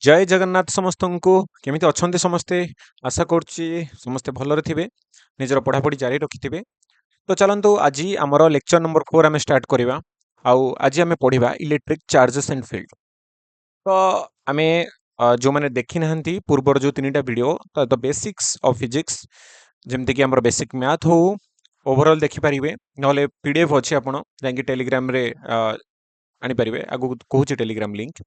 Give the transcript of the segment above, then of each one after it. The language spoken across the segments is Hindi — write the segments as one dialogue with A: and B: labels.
A: जय जगन्नाथ समस्त को केमिति अछंती समस्ते आशा करुच्ची समस्ते भलरे थिबे निजर पढ़ापढ़ी जारी रखिथिबे। तो चलंतु आज आमर लेक्चर नंबर 4 आम स्टार्ट करवा। आउ आज आम पढ़ा इलेक्ट्रिक चार्जेस एंड फील्ड। तो आम जो मैंने देखी ना पूर्वर जो 3टा वीडियो तो द बेसिक्स ऑफ फिजिक्स जमती कि आमर बेसिक मैथ हो ओवरऑल देखिपारे ना पीडीएफ अच्छे आपड़ जा टेलीग्राम रे आनी पारे आगु कहूँ टेलीग्राम लिंक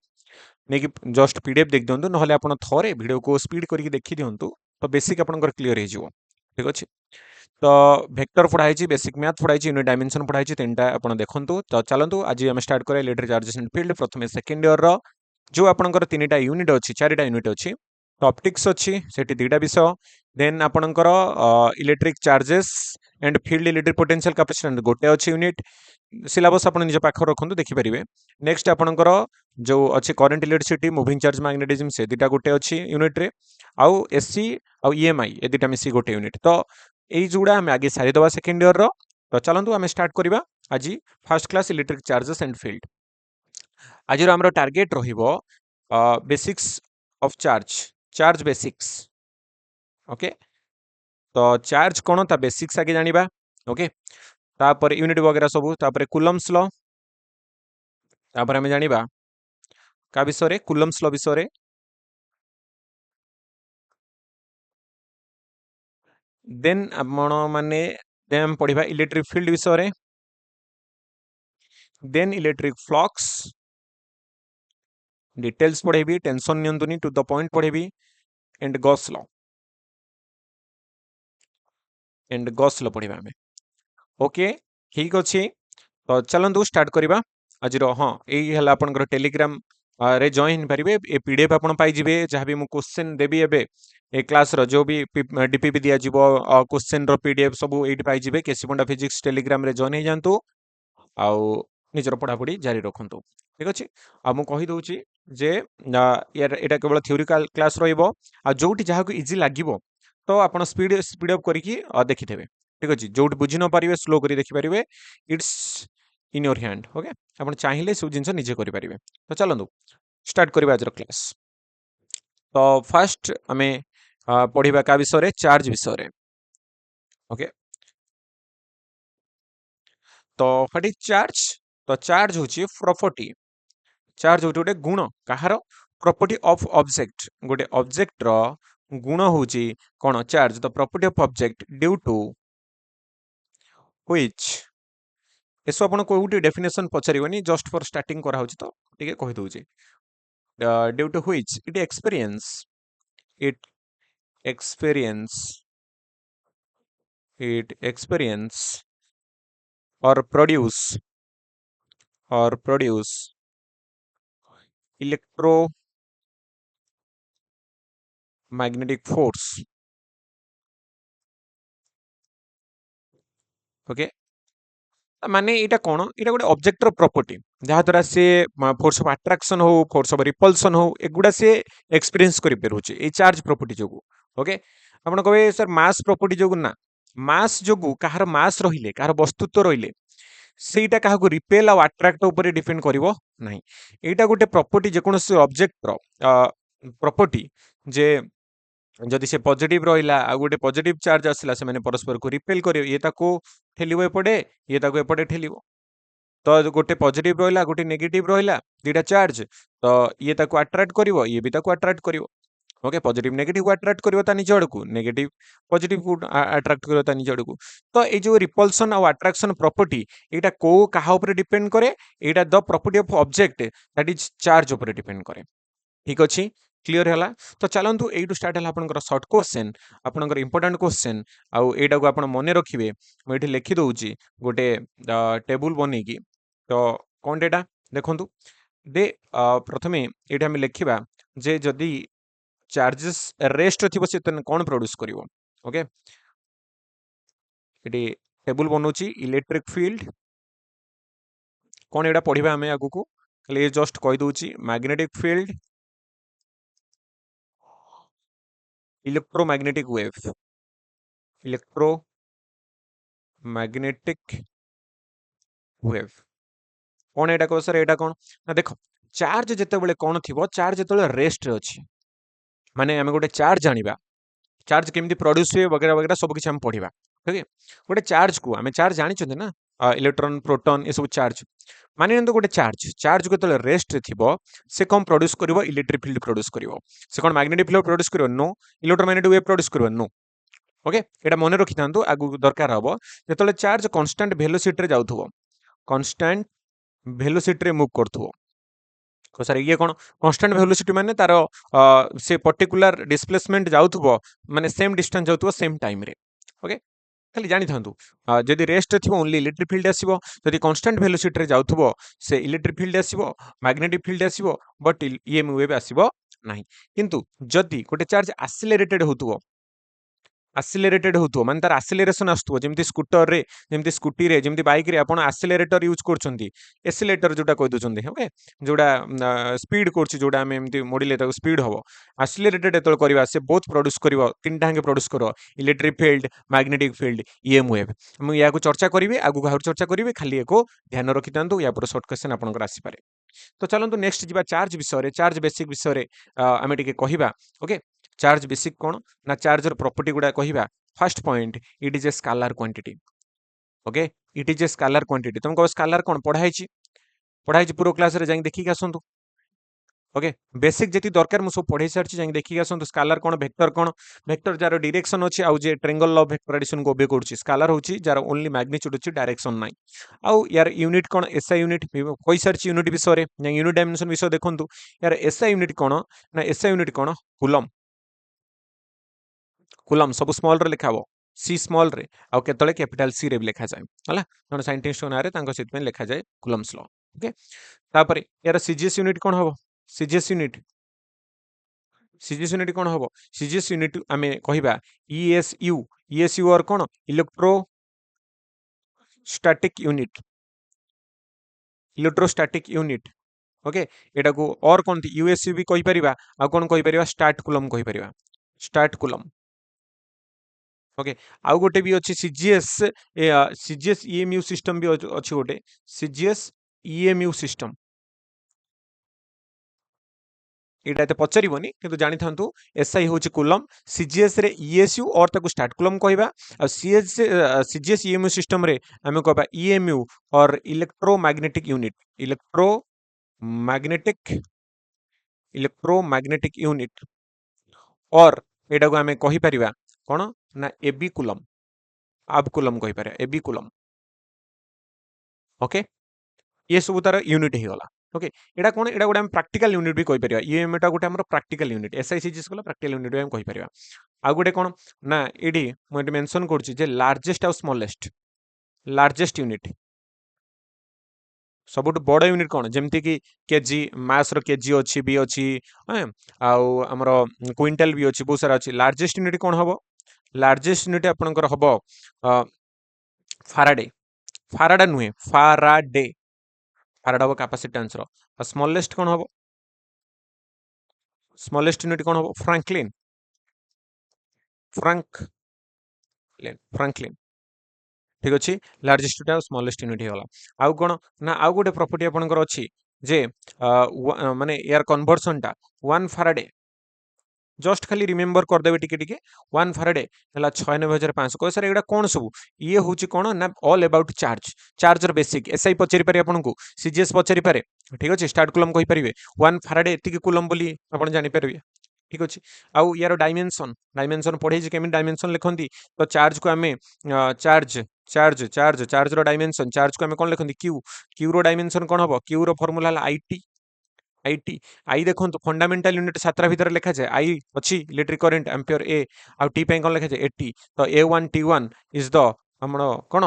A: नहीं कि जस्ट पीडीएफ देख दिंतु ना आप थे वीडियो को स्पीड करके देखी दिंतु तो बेसिक आपंकर क्लीयर हो ठीक अच्छे। तो वेक्टर पढ़ाई बेसिक मैथ पढ़ाई यूनिट डायमेंशन पढ़ाई 3टा आप देखो। तो चलतु आज आम स्टार्ट करें इलेक्ट्रिक चार्जेस एंड फील्ड। प्रथम सेकेंड इयर जो आपंकर 3टा यूनिट अच्छी 4टा यूनिट अच्छी तो ऑप्टिक्स अच्छी से 2टा विषय देन आपंकर electric charges and field electric potential capacitance गोटे अच्छी यूनिट सिलेबस आप निज पाख रखु देखिपारे। नेक्स्ट आपंकर जो अच्छे current electricity moving charge magnetism से 2टा गोटे अच्छी यूनिट रे आउ एससी आउ ईएमआई ए 2टा मिसी गोटे यूनिट। तो यही जोड़ा आम आगे सारीदे सेकेंड इयर तो चलतु आम स्टार्ट करवा आज first class electric charges and field. आज आम target basics of charge charge basics okay. तो चार्ज कौन ता बेसिक्स आगे जानिबा ओके। तापर यूनिट वगैरह सब तापर कूलम्स लॉ तापर आम जानिबा का विषय कूलम्स लॉ विषय देन आपण माने देन पढ़िबा इलेक्ट्रिक फील्ड विषय देन इलेक्ट्रिक फ्लक्स डिटेल्स पढ़ेबी टेंशन नियंतुनी टू द पॉइंट पढ़ेबी एंड गॉस लॉ पढ़िबा हमें ओके ठीक अच्छे। तो चलतु स्टार्ट करवा आज हाँ यही है आपंकर टेलीग्राम रे जॉइन पारे ए पीडीएफ आप पाइबे जहाँ भी मुझे क्वेश्चन देवी ए क्लास जो भी डीपीपी दि क्वेश्चन पीडीएफ सब ये पाइबे केसी पंडा फिजिक्स टेलीग्राम रे जॉइन हो जातु आउ निजर पढ़ापढ़ी जारी रखु ठीक अच्छे। आ मु कही दूची जे यार एटा केवल थ्योरिकल क्लास रहिबो आ जोटी जहाँ को इजी लागिबो तो आपण स्पीड अप करके देखिथेबे ठीक अच्छे। जोटी बुझी न पारिबे स्लो करी देखि पारिबे it's in your hand okay. आपण चाहिए सब जिनस निजे करि पारिबे। तो चलंतु स्टार्ट करबा आज क्लास। तो फर्स्ट आमे पढ़िबा का विषय चार्ज विषय ओके। तो व्हाट इज चार्ज तो चार्ज होची प्रॉपर्टी चार्ज होची गोटे गुण कहार प्रॉपर्टी ऑफ ऑब्जेक्ट गोटे ऑब्जेक्ट रो गुण होची कोन charge the property of object due to which एसो आपण कोउटी डेफिनेशन पचारिबनी जस्ट फॉर स्टार्टिंग करा होची तो ठीक है कहि दोची due to which it it experience experience और प्रोड्यूस इलेक्ट्रोमैग्नेटिक फोर्स ओके। माने इटा कौन इटा गोटे ऑब्जेक्टर प्रॉपर्टी जहाँ द्वारा से फोर्स ऑफ अट्रैक्शन हो फोर्स ऑफ रिपल्सन हो एगुड़ा से एक्सपीरियंस करि पारुचे ए चार्ज प्रॉपर्टी जोगु ओके। आपण कहबे सर मास प्रॉपर्टी जोगु ना मास जोगु कहार मास रहिले कहार वस्तुत्व रहिले सेटा काहाकू रिपेल आ अट्रैक्ट ऊपर डिपेंड करिवो नाही। एटा गोटे प्रॉपर्टी जे कोनोसी ऑब्जेक्ट रो प्रॉपर्टी जे जदि से पॉजिटिव रहिला आ गोटे पॉजिटिव चार्ज आसिला से माने परस्पर को रिपेल करियो ये ताको ठेलिबो एपटे ये ताको एपटे ठेलिबो। तो गोटे पॉजिटिव रहिला गोटे नेगेटिव रहिला दीटा चार्ज तो ये ताको अट्रैक्ट करिवो ये भी ताको अट्रैक्ट करिवो ओके। पॉजिटिव नेगेटिव को अट्रैक्ट करिवो ता निज आड़कू नेगेटिव पॉजिटिव को अट्रैक्ट करिवो ता निज आड़कू। तो ये जो रिपल्सन और अट्रैक्शन प्रॉपर्टी एटा को कहा ऊपर डिपेंड करे एटा the property of object that is charge ऊपर डिपेंड करे ठीक अच्छे क्लीयर है। तो चलतु यू स्टार्ट है आपंकर सर्ट क्वेश्चन आपंकर इंपोर्टाट क्वेश्चन आउ एटा को आप मन रखिए मुझे लिखिदे गोटे टेबुल बनईकी। तो कौन डेटा देखु दे प्रथमे ये आम लिखा जे जदि चार्जेस रेस्ट थी से कौन प्रोड्यूस कर ओके। ये टेबुल बनाऊँगी इलेक्ट्रिक फील्ड कौन एटा पढ़ा आम आगु को खाली जस्ट कहीदे मैग्नेटिक फील्ड इलेक्ट्रोमैग्नेटिक वेव कौन एटा कह सर एटा कौन ना देख चार्ज जेतेबेले कोन थिबो चार्ज जेतेबेले रेस्ट रे अछि माने आमे गोटे चार्ज जानिबा चार्ज केमती प्रोड्यूस हुए वगैरह वगैरह सब किछ हम पढ़िबा ठीक है गोटे चार्ज को आमे चार्ज जानि छथि ना इलेक्ट्रॉन प्रोटॉन ए सब चार्ज माने नंतो गोटे चार्ज चार्ज को तले रेस्ट रे थिबो से कम प्रोड्यूस करिवो इलेक्ट्रिक फील्ड प्रोड्यूस करिवो से कोन मैग्नेटिक फील्ड प्रोड्यूस करिवो नो इलेक्ट्रोमैग्नेटिक वेव प्रोड्यूस करिवो नो ओके एटा मने रखि थांतु आगु दरकार हबो जेतले चार्ज कांस्टेंट वेलोसिटी रे जाउथबो कांस्टेंट वेलोसिटी रे मूव करथबो तो सर ये कौन कांस्टेंट वेलोसिटी माने तार से पर्टिकुलर डिस्प्लेसमेंट जाउथबो माने सेम डिस्टेंस जाउथबो सेम टाइम रे ओके खाली जानी थांतु जदि रेस्ट थिबो ओनली इलेक्ट्रिक फील्ड आसीबो जदि कांस्टेंट वेलोसिटी रे जाउथबो से इलेक्ट्रिक फील्ड आसीबो मैग्नेटिक फील्ड आसीबो बट ईएम वेव आसीबो नाही किंतु जदि गोटे चार्ज एक्सेलरेटेड होतबो एक्सेलरेटेड होतो माने तार एक्सेलरेशन आस्तुओ जेमति स्कूटर रे जेमति स्कूटी रे जेमति बाइक रे आपण एक्सेलरेटर यूज करछंती एक्सेलरेटर जोटा कहि दोछंती ओके जोटा स्पीड करछि जोटा हम एमति मोडिले ताको स्पीड हबो एक्सेलरेटेड एतल करबा से बहुत प्रोड्यूस करबो तीन टांगे प्रोड्यूस करो electric field magnetic field EM wave हम या को चर्चा करिवे आगु घार चर्चा करिवे खाली एको ध्यान रखितांतु या पर शॉर्ट क्वेश्चन आपनकर आसी पारे तो चलंतु नेक्स्ट जिबा चार्ज विषय रे चार्ज बेसिक विषय रे आमे टिके कहिबा ओके चार्ज बेसिक कोन ना चार्जर प्रॉपर्टी गुडा कहिबा first point it is a scalar quantity okay it is a scalar quantity तुमको स्केलर कोन पढ़ाई छि पूरा क्लास रे जाई देखि के आसंतु ओके बेसिक जेति दरकार मु सब पढ़ाई सारछि जाई देखि के आसंतु स्केलर कोन वेक्टर जार डायरेक्शन अछि आउ जे ट्रायंगल ऑफ वेक्टर एडिशन को ओबे करछि स्केलर होछि जार ओनली मैग्नीट्यूड अछि डायरेक्शन नाइ आउ यार यूनिट कोन एसआई यूनिट कहि सारछि यूनिट विषय रे यूनिट डायमेंशन विषय देखंतु यार एसआई यूनिट कोन ना एसआई यूनिट कोन कूलम कूलम सब स्मॉल रे लिखाबो सी स्मॉल रे आउ केतले कैपिटल सी रे भी लिखा जाय हला जन साइंटिस्ट ना रे तांको सिट में लिखा जाय कूलम्स लॉ ओके तापरे यार सीजीएस यूनिट कोन हबो सीजीएस यूनिट सीजीएस यूनिट कोन हबो सीजीएस यूनिट आमे कहिबा ईएसयू और कोन इलेक्ट्रोस्टैटिक यूनिट ओके एटा को और कोन यूएसयू भी कहि परिबा आ कोन कहि परिबा स्टार्ट कूलम कहि परिबा स्टार्ट कूलम ओके आउ गोटे भी अच्छी सीजीएस सीजीएस ईएमयू सिस्टम भी अच्छी गोटे सीजीएस ईएमयू सिस्टम एटा ते पचरिबोनी किंतु जानि थांतु एसआई होची कूलम सीजीएस रे ईएसयू और ताको स्टार्ट कूलम कहबा आ सीजीएस ईएमयू सिस्टम रे हमें कहबा ईएमयू और इलेक्ट्रोमैग्नेटिक इलेक्ट्रोमैग्नेटिक यूनिट और एटा को हमें कहि परिबा कोन ना एबी कूलम आब कूलम कहि पारे एबी कूलम ओके ये सब तार यूनिट ही गला ओके एटा कोन एटा गोटे हम प्रैक्टिकल यूनिट भी कहि परिबा ईएम एटा गोटे हमर प्रैक्टिकल यूनिट एसआईसीजीएस गला प्रैक्टिकल यूनिट भी हम कहि परिबा आ गोटे कोन ना एडी म एटी मेंशन करछि जे लार्जेस्ट और स्मॉलेस्ट लार्जेस्ट यूनिट सबुठ बड़ यूनिट कोन जेमति कि केजी मास रो केजी अछि बी अछि आउ हमर क्विंटल भी अछि बहुत सारा अछि लार्जेस्ट यूनिट कोन हबो लार्जेस्ट यूनिट आपनकर हबो फाराडे फाराडा नुहे फाराडे फाराडा हबो कैपेसिटेंस रो स्मॉलेस्ट कोन हबो स्मॉलेस्ट यूनिट कोन हबो फ्रैंकलिन ठीक अछि लार्जेस्ट यूनिट स्मॉलेस्ट यूनिट गला आउ कोन ना आउ गोटे प्रॉपर्टी आपनकर अछि जे माने यार कन्वर्सन टा 1 फाराडे जस्ट खाली रिमेंबर कर देबे टिके टिके 1 फाराडे हला 96500 कह सर एडा कोन सब ये होची कोन ना ऑल अबाउट चार्जर बेसिक एसआई पचरी पारे आपन को सीजीएस पचरी पारे ठीक अछि स्टार्ट कूलम कहि परिबे 1 फाराडे एतिके कूलम बोली आपन जानि परिबे ठीक अछि आउ यार डायमेंशन पढे जे केमि डायमेंशन लिखंती तो चार्ज को हमें चार्ज रो डायमेंशन चार्ज को हमें कोन लिखंती क्यू रो डायमेंशन कोन हबो क्यू रो फार्मूला हला आईटी आई देखो फंडामेंटल यूनिट सातरा भीतर लिखा जाए आई अच्छी इलेक्ट्रिक करंट एम्पियर ए आ टी पे कोन लिखा जाए एटी तो a1 t1 इज द हमरो कोन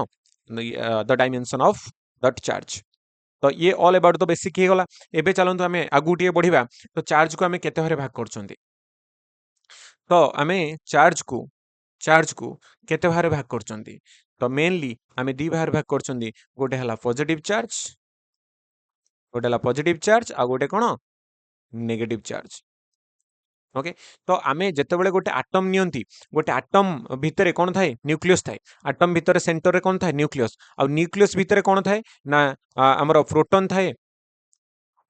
A: the dimension of that charge तो ये ऑल अबाउट द बेसिक ही गला एबे चलंतु हमें आगुटिए बढ़िबा तो चार्ज को हमें केते भारे भाग करछंती तो हमें चार्ज को केते भारे भाग करछंती तो मेनली हमें दी भारे भाग करछंती गोटे हला पॉजिटिव चार्ज आ गोटे कोन नेगेटिव चार्ज ओके तो आमे जेतेबेले गोटे एटम नियंती गोटे एटम भितर कोन थाए न्यूक्लियस थाए एटम भितर सेंटर रे कोन थाए न्यूक्लियस आ न्यूक्लियस भितर कोन थाए ना हमरो प्रोटॉन थाए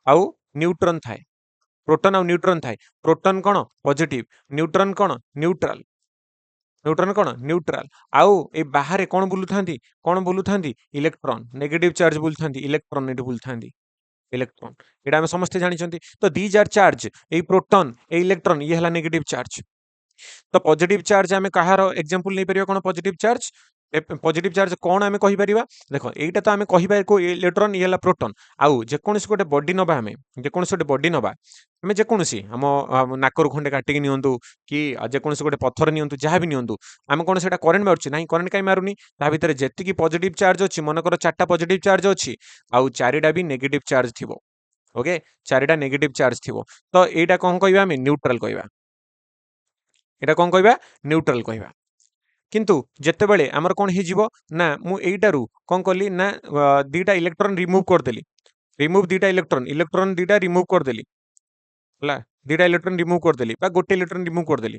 A: आउ न्यूट्रॉन थाए प्रोटॉन और न्यूट्रॉन थाए प्रोटॉन कौन पॉजिटिव न्यूट्रॉन कौन न्यूट्रल न्यूट्रॉन कौन न्यूट्रल आउ ए बाहर कौन बुलू थांती इलेक्ट्रॉन नेगेटिव चार्ज बुलू थांती इलेक्ट्रॉन एटी बुलू थांती इलेक्ट्रॉन एटा हम समस्त जानी तो दीज आर चार्ज ए प्रोटॉन ए इलेक्ट्रॉन ये हला नेगेटिव चार्ज तो पॉजिटिव चार्ज आम कहार एग्जांपल नहीं परियो कोन पॉजिटिव चार्ज पॉजिटिव चार्ज कौन आम कहि परिबा देखो एटा तो आम कहिबा को इलेक्ट्रॉन ये हला प्रोटॉन आउ जे कोनसी गोटे बॉडी नबा आम जे कोनसी गोटे बॉडी नबा आम जे कोनसी हम नाकर खंडे काटिक नियंतु कि जे कोनसी गोटे पत्थर नियंतु जहाँ भी नियंतु आम कोन सेटा करंट मारुछि नाही करंट काई मारुनी ता भितर जेतिकी पॉजिटिव चार्ज अछि मनकर चारटा पॉजिटिव चार्ज अछि आउ चारिटा भी नेगेटिव चार्ज थिबो ओके चारिटा नेगेटिव चार्ज थिबो तो एटा कोन कहबा आम न्यूट्रल कहबा एटा कोन कहबा न्यूट्रल कहबा किंतु जेतेबेले आमर कोन हे जिवो ना मु एइटारू कोन करली ना दीटा इलेक्ट्रॉन रिमूव कर देली रिमूव दीटा इलेक्ट्रॉन दीटा रिमूव कर देली हला दीटा इलेक्ट्रॉन रिमूव कर देली बा गोटे इलेक्ट्रॉन रिमूव कर देली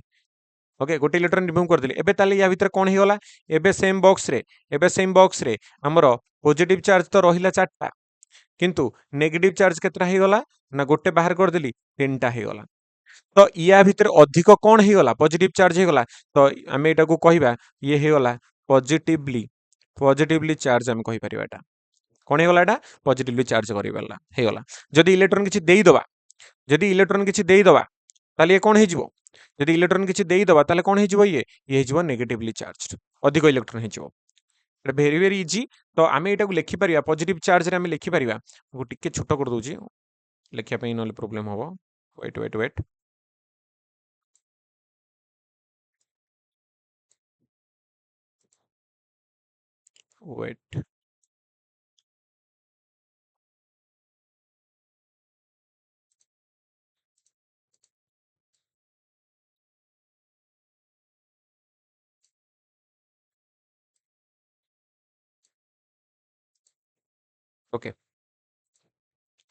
A: ओके गोटे इलेक्ट्रॉन रिमूव कर देली एबे ताले या भीतर कोन हे गला एबे सेम बॉक्स रे हमर पॉजिटिव चार्ज तो रहिला चारटा किंतु नेगेटिव चार्ज केतरा हे गला ना गोटे बाहर कर देली तीनटा हे गला तो या भीतर अधिक कौन हो गला पॉजिटिव चार्ज हो गला तो आम एटा को कहबा ये हो गला पॉजिटिवली पॉजिटिवली चार्ज हम कहि परिबा एटा कोन हो गला एटा पॉजिटिवली चार्ज करि वाला हे गला जदी इलेक्ट्रॉन किछि देई दबा जदी इलेक्ट्रॉन किछि देई दबा ताले कोन हे जिवो जदी इलेक्ट्रॉन किछि देई दबा ताले कोन हे जिवो ये हे जिवो नेगेटिवली चार्ज अधिक इलेक्ट्रॉन हे जिवो एटा वेरी वेरी इजी तो आम एटा को लिखि परिबा पॉजिटिव चार्ज रे आम लिखि परिबा को टिके छोटो कर दोजी लिखिया पई नले प्रॉब्लम होबो wait wait wait wait okay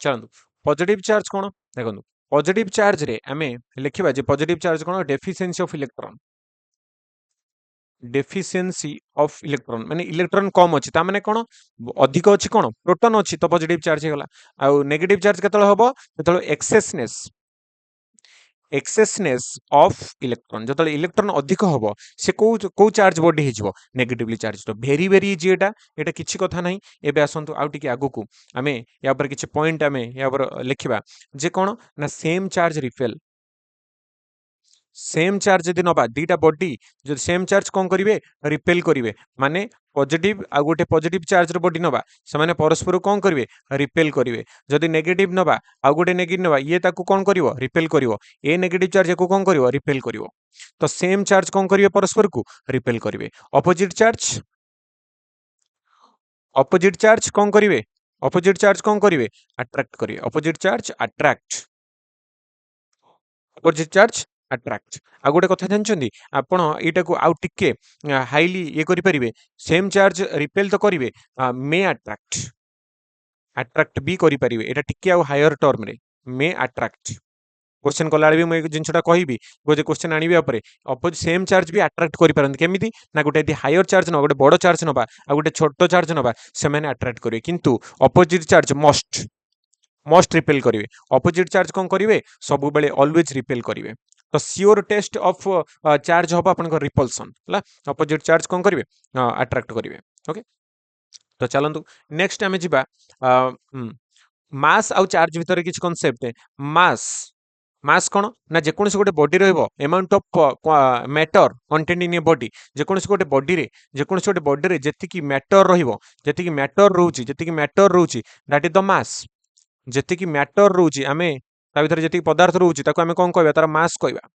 A: चलନ୍ତୁ पॉजिटिव चार्ज कोन देखନ୍ତୁ पॉजिटिव चार्ज रे आमे लिखिबा जे पॉजिटिव चार्ज कोन डेफिशिएंसी ऑफ इलेक्ट्रॉन माने इलेक्ट्रॉन कम अछि ता माने कोन अधिक अछि कोन प्रोटॉन अछि तो पॉजिटिव चार्ज हेगला आ नेगेटिव चार्ज केतल हबो केतल एक्सेसनेस ऑफ इलेक्ट्रॉन जतले इलेक्ट्रॉन अधिक हबो से को चार्ज बॉडी हेजिवो नेगेटिवली चार्ज तो वेरी वेरी इजी एटा किछि कथा नाही एबे आसंतु आउ टिके आगु को आमे या पर किछि पॉइंट आमे या पर लिखिबा जे कोन ना सेम चार्ज यदि नबा दीटा बॉडी जो सेम चार्ज कौन करिवे रिपेल करिवे माने पॉजिटिव आ गोटे पॉजिटिव चार्ज रो बॉडी नबा से माने परस्पर कौन करिवे रिपेल करिवे जदि नेगेटिव नबा आ गोटे नेगेटिव नबा ये ताकू कौन करिवो रिपेल करिवो ए नेगेटिव चार्ज को कौन करिवो रिपेल करिवो तो सेम चार्ज कौन करिवे परस्पर को रिपेल करिवे अपोजिट चार्ज कौन करिवे अट्रैक्ट करिवे अपोजिट चार्ज अट्रैक्ट आ गोटे कथा जानछन्ती आपण एटा को आउ टिके हाईली ये करि परिबे सेम चार्ज रिपेल तो करिवे मे अट्रैक्ट भी करि परिबे एटा टिके आउ हायर टर्म रे मे अट्रैक्ट क्वेश्चन कला भी मैं जिनछटा कहिबी गोजे क्वेश्चन आनिबे अपरे अपोज सेम चार्ज भी अट्रैक्ट करि परन केमिति ना गोटे यदि हायर चार्ज न गोटे बड़ चार्ज नबा आ गोटे छोटो चार्ज नबा से माने अट्रैक्ट करिवे किंतु अपोजिट चार्ज मस्ट रिपेल करिवे अपोजिट चार्ज कोन करिवे सब बेले ऑलवेज रिपेल करिवे तो सियोर टेस्ट ऑफ चार्ज होबा अपन रिपल्सन हला अपोजिट चार्ज कोन करिवे अट्रैक्ट करिवे ओके तो चलंतु नेक्स्ट आमे जिबा मास आउ चार्ज भितर किछ कांसेप्ट मास कोन ना जे कोनसे गोटे बॉडी रहबो amount of matter content in a body जे कोनसे गोटे बॉडी रे जेतिकी मैटर रहइबो जेतिकी मैटर रहउची दैट इज द मास जेतिकी मैटर रहउची आमे ता भीतर जेतिकी पदार्थ रहउची ताको आमे कोन कहबा तार मास कहबा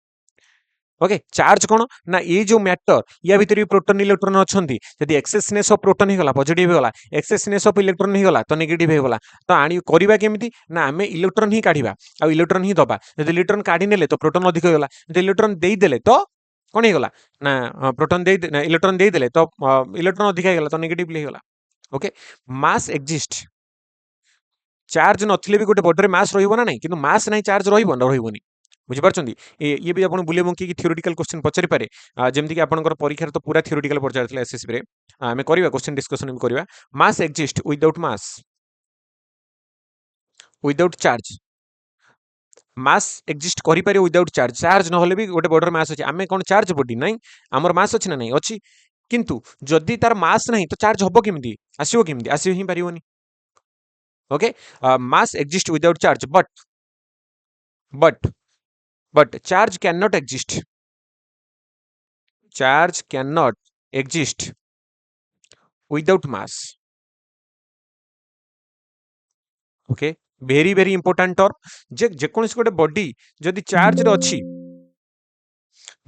A: ओके चार्ज कोन ना ये जो मैटर या भीतर भी प्रोटॉन इलेक्ट्रॉन अछंती यदि एक्सेसनेस ऑफ प्रोटॉन हे गला पॉजिटिव हे गला एक्सेसनेस ऑफ इलेक्ट्रॉन हे गला तो नेगेटिव हे गला तो आनी करबा केमिति ना आमे इलेक्ट्रॉन ही काढिबा आ इलेक्ट्रॉन ही दबा यदि इलेक्ट्रॉन काढी नेले तो प्रोटॉन अधिक हे गला यदि इलेक्ट्रॉन देई देले तो कोन हे गला ना प्रोटॉन देई ना इलेक्ट्रॉन देई देले तो इलेक्ट्रॉन अधिक हे गला तो नेगेटिवली हे गला ओके मास एक्जिस्ट चार्ज नथिले भी गोटे बॉडी रे मास रहिबो ना नहीं किंतु मास नहीं चार्ज रहिबो ना रहिबोनी बुझी पारछंती ये भी आपण बुले मुकी की थ्योरेटिकल क्वेश्चन पचरि पारे जेमति कि आपनकर परीक्षा तो पूरा थ्योरेटिकल पचारथिला एसएससी रे हमें करिवा क्वेश्चन डिस्कशन भी करिवा मास एक्जिस्ट विदाउट चार्ज मास एक्जिस्ट करि पारे विदाउट चार्ज चार्ज न होले भी गोटे बॉडी मास अछि आमे कोन चार्ज बॉडी नाही हमर मास अछि ना नाही अछि किंतु जदि तार मास नहीं तो चार्ज हबो केमिति आसियो ही पारिबोनी okay mass exist without charge but charge can not exist charge can not exist without mass okay very very important term जे जेकोनसी गोटे बॉडी जदि चार्ज रे अछि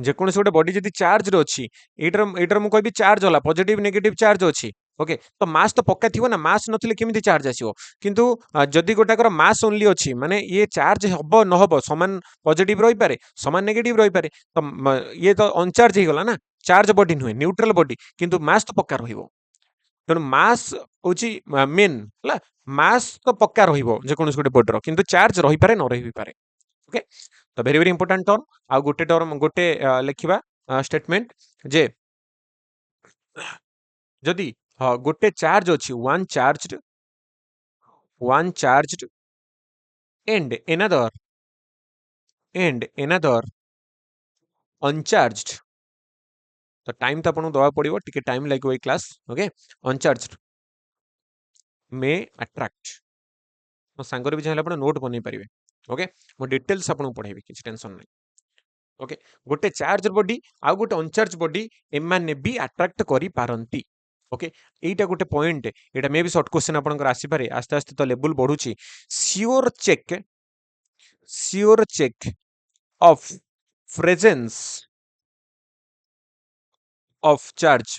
A: जेकोनसी गोटे बॉडी जदि चार्ज रे अछि एटर मु कहबी चार्ज होला पॉजिटिव नेगेटिव चार्ज अछि ओके तो मास तो पक्का थिबो ना मास नथिले केमिति चार्ज आसीबो किंतु जदि गोटाकर मास ओनली अछि माने ये चार्ज हबो न हबो समान पॉजिटिव रहि पारे समान नेगेटिव रहि पारे तो ये तो अनचार्ज हे गला ना चार्ज बॉडी नुहे न्यूट्रल बॉडी किंतु मास तो पक्का रहिबो तेणु मास होची मेन हला मास तो पक्का रहिबो जे कोनस गोटे बॉडी रो किंतु चार्ज रहि पारे न रहि पारे ओके तो वेरी वेरी इंपोर्टेंट टर्म आ गोटे टर्म गोटे लेखिबा स्टेटमेंट जे जदि गोटे चार्ज अछि one charged and another uncharged तो टाइम तो आपको दवा पड़ो टिके टाइम लगे ये क्लास ओके अनचार्ज्ड मे अट्रैक्ट मो सांगर भी चाहिए आप नोट बन पारे ओके मो डिटेल्स आपको पढ़ेबी किसी टेंशन नहीं ओके गोटे चार्ज बॉडी आ गोटे अनचार्ज बॉडी एमाने भी अट्रैक्ट करि पारंती ओके एटा गोटे पॉइंट एटा मे भी शॉर्ट क्वेश्चन आपनकर आसी पारे आस्ते आस्ते तो लेवल बढ़ुची sure check of presence of charge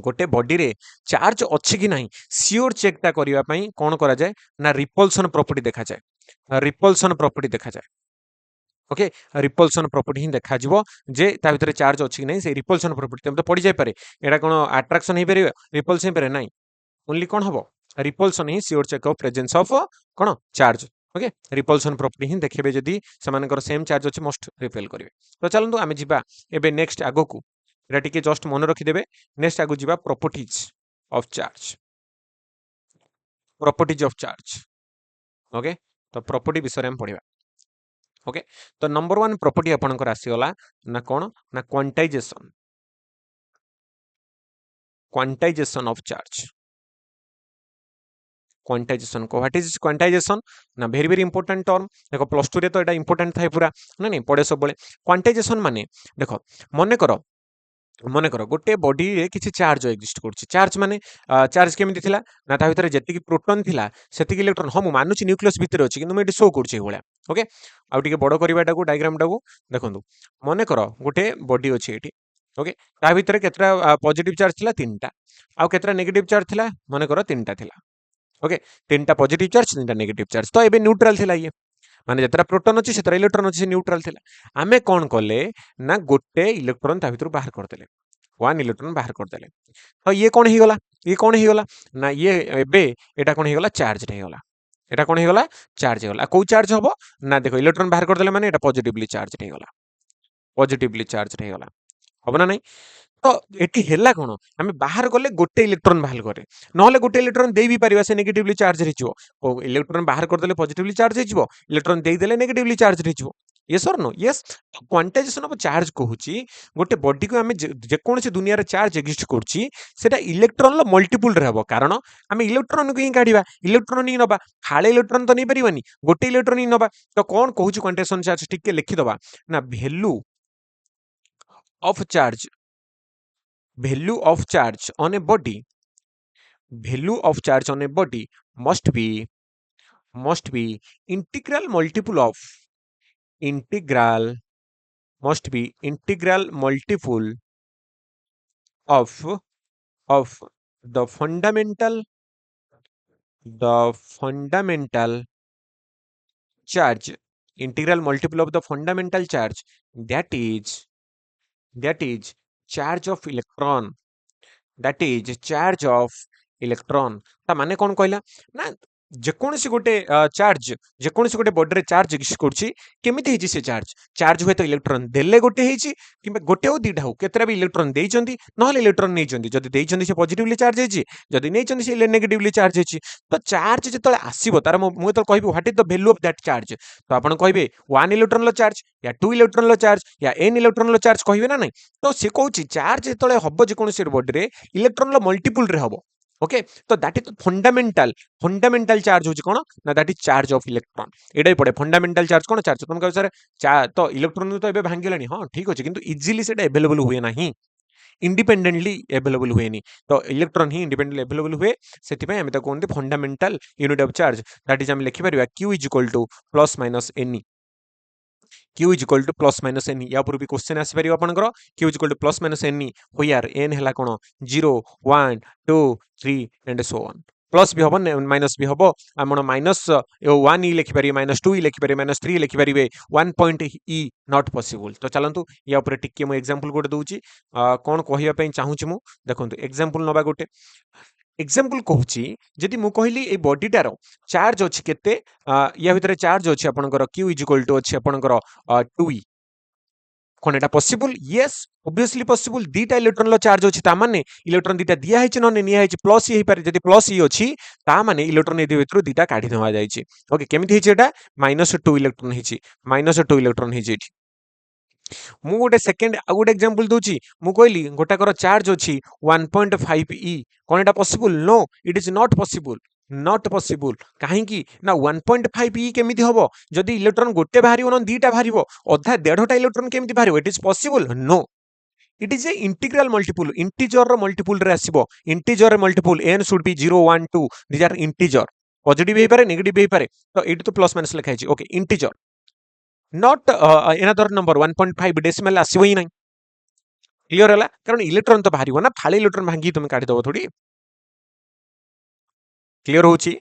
A: गोटे बॉडी रे चार्ज अच्छी कि नहीं श्योर चेकटा करबा पई कोन करा जाय ना रिपल्सन प्रॉपर्टी देखा जाए रिपल्सन प्रॉपर्टी देखा जाए ओके रिपल्सन प्रॉपर्टी ही देखा जिवो जे ता भितर चार्ज अच्छी कि नहीं से रिपल्सन प्रॉपर्टी तम तो पड़ी जाय पारे एटा कोन अट्रैक्शन हे पारे रिपल्सन पारे नहीं ओनली कोन हबो रिपल्सन ही sure check of presence of कोन चार्ज ओके रिपल्सन प्रॉपर्टी ही देखबे जदी समानकर सेम चार्ज अछि मोस्ट रिपेल करिवे तो चलंतु आमे जिबा एबे नेक्स्ट आगो को एटा टिके जस्ट मन रखि देबे नेक्स्ट आगो जिबा प्रॉपर्टीज ऑफ चार्ज ओके तो प्रॉपर्टी विषय हम पढ़िबा ओके तो नंबर 1 प्रॉपर्टी आपनकर आसी गला ना कोन ना क्वांटाइजेशन ऑफ चार्ज क्वांटाइजेशन को व्हाट इज क्वांटाइजेशन ना वेरी वेरी इंपोर्टेंट टर्म देखो प्लस 2 रे तो एटा इंपोर्टेंट थाए पूरा ना नहीं पड़े सब बळे क्वांटाइजेशन माने देखो मने करो गोटे बॉडी रे किछि चार्ज एक्जिस्ट करछि चार्ज माने चार्ज केमिति थिला ना ता भितर जेतिकी प्रोटॉन थिला सेतिकी इलेक्ट्रॉन हम मानुछि न्यूक्लियस भितर अछि किंतु मेटी शो करछि होळा ओके आ टिके बडो करबाटा को डायग्राम टाको देखंतु मने करो गोटे बॉडी अछि एठी ओके ता भितर केतरा पॉजिटिव चार्ज थिला तीनटा आ केतरा नेगेटिव चार्ज थिला मने करो तीनटा थिला ओके तीनटा पॉजिटिव चार्ज तीनटा नेगेटिव चार्ज तो एबे न्यूट्रल थिला ये माने जतरा प्रोटॉन अछि सेतरा इलेक्ट्रॉन अछि न्यूट्रल थिला आमे कोन करले ना गोटे इलेक्ट्रॉन ता भितर बाहर कर देले वन इलेक्ट्रॉन बाहर कर देले तो ये कौन ही गला ना ये एबे एटा कौन ही गला चार्ज रे गला एटा कौन ही गला चार्ज गला को चार्ज हबो ना देखो इलेक्ट्रॉन बाहर कर देले माने एटा पॉजिटिवली चार्ज रे गला हबो ना नहीं तो एटी हेला कोन हमें बाहर गले गोटे इलेक्ट्रॉन बाहर करे नहले गोटे इलेक्ट्रॉन देई भी परिबा से नेगेटिवली चार्ज रहिजो ओ इलेक्ट्रॉन बाहर कर देले पॉजिटिवली चार्ज रहिजो इलेक्ट्रॉन देई देले नेगेटिवली चार्ज रहिजो यस और no yes quantization of charge कहूची गोटे बॉडी को हमें जे कोन से दुनिया रे चार्ज एक्जिस्ट करची सेटा इलेक्ट्रॉन लो मल्टीपल रे हबो कारण हमें इलेक्ट्रॉन को ही काढिबा इलेक्ट्रॉन ही नबा खाले इलेक्ट्रॉन तो नहीं परिबानी गोटे इलेक्ट्रॉन ही नबा तो कोन कहूची क्वांटाइजेशन चार्ज ठीक के लिखि दबा ना of charge value of charge on a body value of charge on a body must be integral multiple of integral must be integral multiple of the fundamental charge integral multiple of the fundamental charge that is charge of electron that is charge of electron ता माने कोन कहला ना जेकोसी गोटे चार्ज जेकोसी गोटे बॉडी रे चार्ज एक्जिस्ट करछि केमिति हेछि से चार्ज हुए तो इलेक्ट्रॉन देले गोटे हेछि किबा गोटे हो दीटा हो केतरा भी इलेक्ट्रॉन देइचंती नहले इलेक्ट्रॉन नेइचंती जदि देइचंती से पॉजिटिवली चार्ज हेछि जदि नेइचंती से नेगेटिवली चार्ज हेछि तो चार्ज जतले आसीबो तार मु तो कहबी what is the value of that charge तो आपण कहबे 1 इलेक्ट्रॉन लो चार्ज या 2 इलेक्ट्रॉन लो चार्ज या n इलेक्ट्रॉन लो चार्ज कहबे ना नहीं तो से कहूछि चार्ज जतले हबो जेकोसी बॉडी रे इलेक्ट्रॉन लो मल्टीपल रे हबो ओके तो दैट इज फंडामेंटल चार्ज होची कोन ना that is charge of electron एडा पड़े फंडामेंटल चार्ज कोन चार्ज तुम कह सर तो इलेक्ट्रॉन तो एबे भांगिलानी हां ठीक अछि किंतु इजीली सेटा अवेलेबल हुए नाही इंडिपेंडेंटली अवेलेबल हुए नहीं तो इलेक्ट्रॉन ही इंडिपेंडेंटली अवेलेबल हुए सेति पय हम त कोनते fundamental unit of charge that is हम लिखि परिबा q plus minus n q is equal to plus minus n या पूर्व क्वेश्चन आसी परिबा आपनकर q is equal to plus minus n where n हला कोन 0 1 2 3 एंड सो ऑन प्लस भी हबो माइनस भी हबो हमन माइनस 1 ई लिखि परिबे माइनस 2 ई लिखि परिबे माइनस 3 लिखि परिबे 1 पॉइंट ई नॉट पॉसिबल तो चलंतु या ऊपर टिके मो एग्जांपल गोटे दूची कोन कहिया पय चाहूची मु देखंतु एग्जांपल नबा गोटे एग्जांपल कहूची जदि मु कहली ए बॉडीटार चार्ज अछि केते या भितरे चार्ज अछि आपनकर q इज इक्वल टू अछि आपनकर 2e कोन एटा पॉसिबल यस ऑब्वियसली पॉसिबल दीटा इलेक्ट्रॉन लो चार्ज अछि ता माने इलेक्ट्रॉन दीटा दिया हेछि न निया हेछि प्लस ही पारे जदि प्लस ही अछि ता माने इलेक्ट्रॉन एदि भितरु दीटा काढी देवा जायछि ओके केमिति हेछि एटा -2 इलेक्ट्रॉन हेछि -2 इलेक्ट्रॉन हेछि एठी मु गोटे सेकेंड आ गोटे एग्जांपल दोची मु कहली गोटाकर चार्ज अछि 1.5 ई कोन एटा possible no it is not possible काहे कि ना 1.5 ई केमिति हबो जदि इलेक्ट्रॉन गोटे बाहरिबो न दीटा बाहरिबो अधा डेढ़टा इलेक्ट्रॉन केमिति बाहरिबो it is possible no it is a integral multiple integer रो मल्टीपल रे आसीबो इंटीजर रे multiple n should be 0 1 2 these are integer positive हे पारे नेगेटिव हे पारे तो एटी तो प्लस माइनस लिखा है okay integer not another number 1.5 decimal आसीबो ही नहीं क्लियर होला कारण इलेक्ट्रॉन तो बाहरिबो ना फाले इलेक्ट्रॉन भांगी तुम काढी दबो थोड़ी क्लियर होची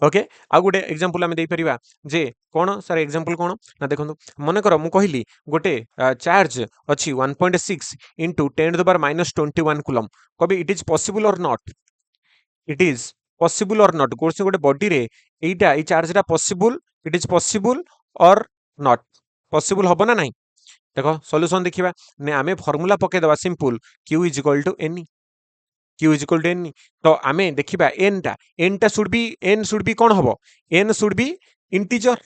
A: ओके आ गोटे एग्जांपल हम देई परिबा जे कोन सर एग्जांपल कोन ना देखंतु मन कर मु कहिली गोटे चार्ज अछि 1.6 into 10 to the power -21 coulomb कबे इट इज पॉसिबल और नॉट इट इज पॉसिबल और नॉट कोर्स गोटे बॉडी रे एटा ए चार्ज रा पॉसिबल इट इज पॉसिबल और नॉट पॉसिबल हबो ना नहीं देखो सॉल्यूशन देखिबा ने आमे फार्मूला पके दबा simple q is equal to n q is equal to n तो आमे देखिबा n टा शुड बी कोन हबो n should B integer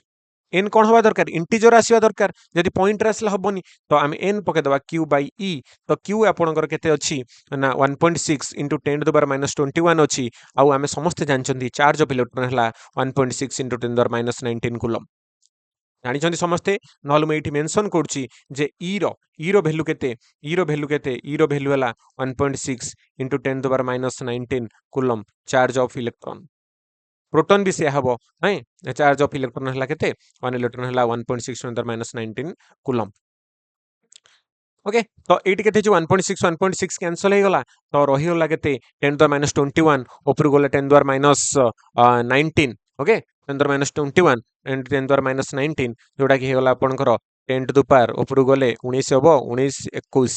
A: n कोन हवा दरकार इंटीजर आसीबा दरकार जदि पॉइंट आसला हबोनी तो आमे n पके दबा q बाय e तो q आपनकर केते अछि ना 1.6 into 10 to the power -21 अछि आ आमे समस्त जानचंदी चार्ज ऑफ इलेक्ट्रॉन हला 1.6 into 10 to the power -19 coulomb जानी समस्ते नहले मैं मेंशन करछि जे ई रो वैल्यू केते ई रो वैल्यू हला 1.6 into 10 to the power -19 coulomb charge of electron proton भी से हबो नहीं चार्ज ऑफ इलेक्ट्रॉन हला केते 1 इलेक्ट्रॉन हला 1.6 into the power -19 coulomb okay तो एटी केते 1.6 कैंसिल हे गला तो रही गला केते 10 to the -21 ऊपर गला 10 to the power -19 okay 10 to the power -21 and 10 to the power -19 जोडा कि हे गला आपनकर 10 to the power ऊपर गले 19 हबो 19 21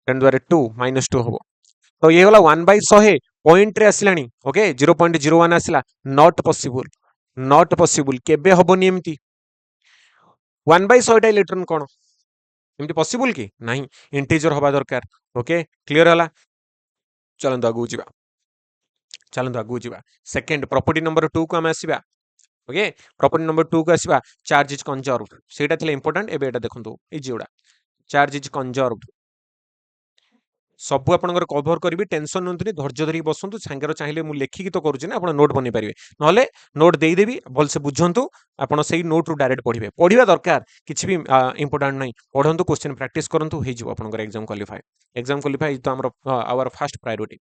A: 10 to the power 2 -2 हबो तो ये गला 1/100 पॉइंट रे आसिलानी ओके 0.01 आसिला नॉट पॉसिबल केबे हबोनी एमती 1/100 टा इलेक्ट्रॉन कोन एमती पॉसिबल की नहीं इंटीजर हवा दरकार ओके क्लियर होला चलंतु आगु जीवा सेकंड प्रॉपर्टी नंबर 2 को हम आसीबा ओके प्रॉपर्टी नंबर 2 को आसीबा चार्ज इज कंजर्व्ड सेटा थिले इंपोर्टेंट एबे एटा देखंतु easy Uda charge is conserved सब आपनकर कवर करबी टेंशन नंतनी धैर्य धरि बसंतु सांगेर चाहिले मु लेखि की तो करूची ना आपण नोट बनि परिबे नहले नोट देई देबी भल से बुझंतु आपण सेही नोट रु डायरेक्ट पढिबा दरकार किछि भी इंपोर्टेंट नै पढंतु क्वेश्चन प्रैक्टिस करंतु हे जिवो आपनकर एग्जाम क्वालिफाई तो हमर आवर फर्स्ट प्रायोरिटी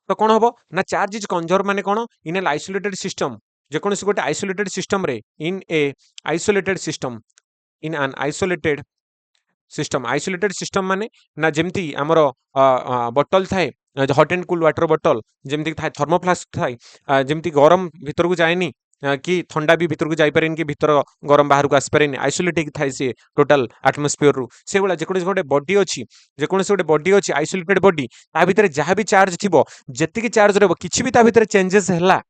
A: तो कोन हबो ना चार्ज इज कंजर्व माने कोन इन एन आइसोलेटेड सिस्टम जे कोनसी गोटे आइसोलेटेड सिस्टम रे in a isolated system in an isolated system माने ना जेमती हमर बोतल थाए हॉट एंड कूल वाटर बोतल जेमती थाए थर्मोफ्लास्क थाए जेमती गरम भीतर को जाएनी कि ठंडा भी भीतर को जाई पारेन कि भीतर गरम बाहर को आसी पारेन आइसोलेटेड थाए से टोटल एटमॉस्फेयर रु से बोला जेकोन गोटे बॉडी अछि जेकोन गोटे बॉडी अछि आइसोलेटेड बॉडी ता भीतर जहां भी चार्ज थिबो जेति की चार्ज रहबो किछि भी ता भीतर चेंजेस हला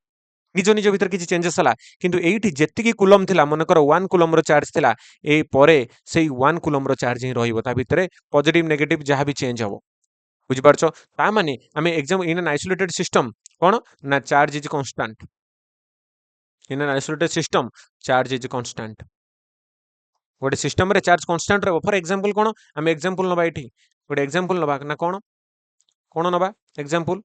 A: निज निज भीतर किसी चेंजेस हला किंतु एठी जेतिकी कूलम थिला मनकर 1 कूलम रो चार्ज थिला ए परे सेई 1 कूलम रो चार्ज ही रहिबो ता भितरे पॉजिटिव नेगेटिव जहाँ भी चेंज हबो बुझि पारछो ता माने हमें exam in an isolated system कोन ना charge is constant in an isolated system charge is constant गोटे सिस्टम रे चार्ज कांस्टेंट रहबो फॉर एग्जांपल कोन हमें एग्जांपल नबा एठी गोटे एग्जांपल नबा ना कोन कोन नबा एग्जांपल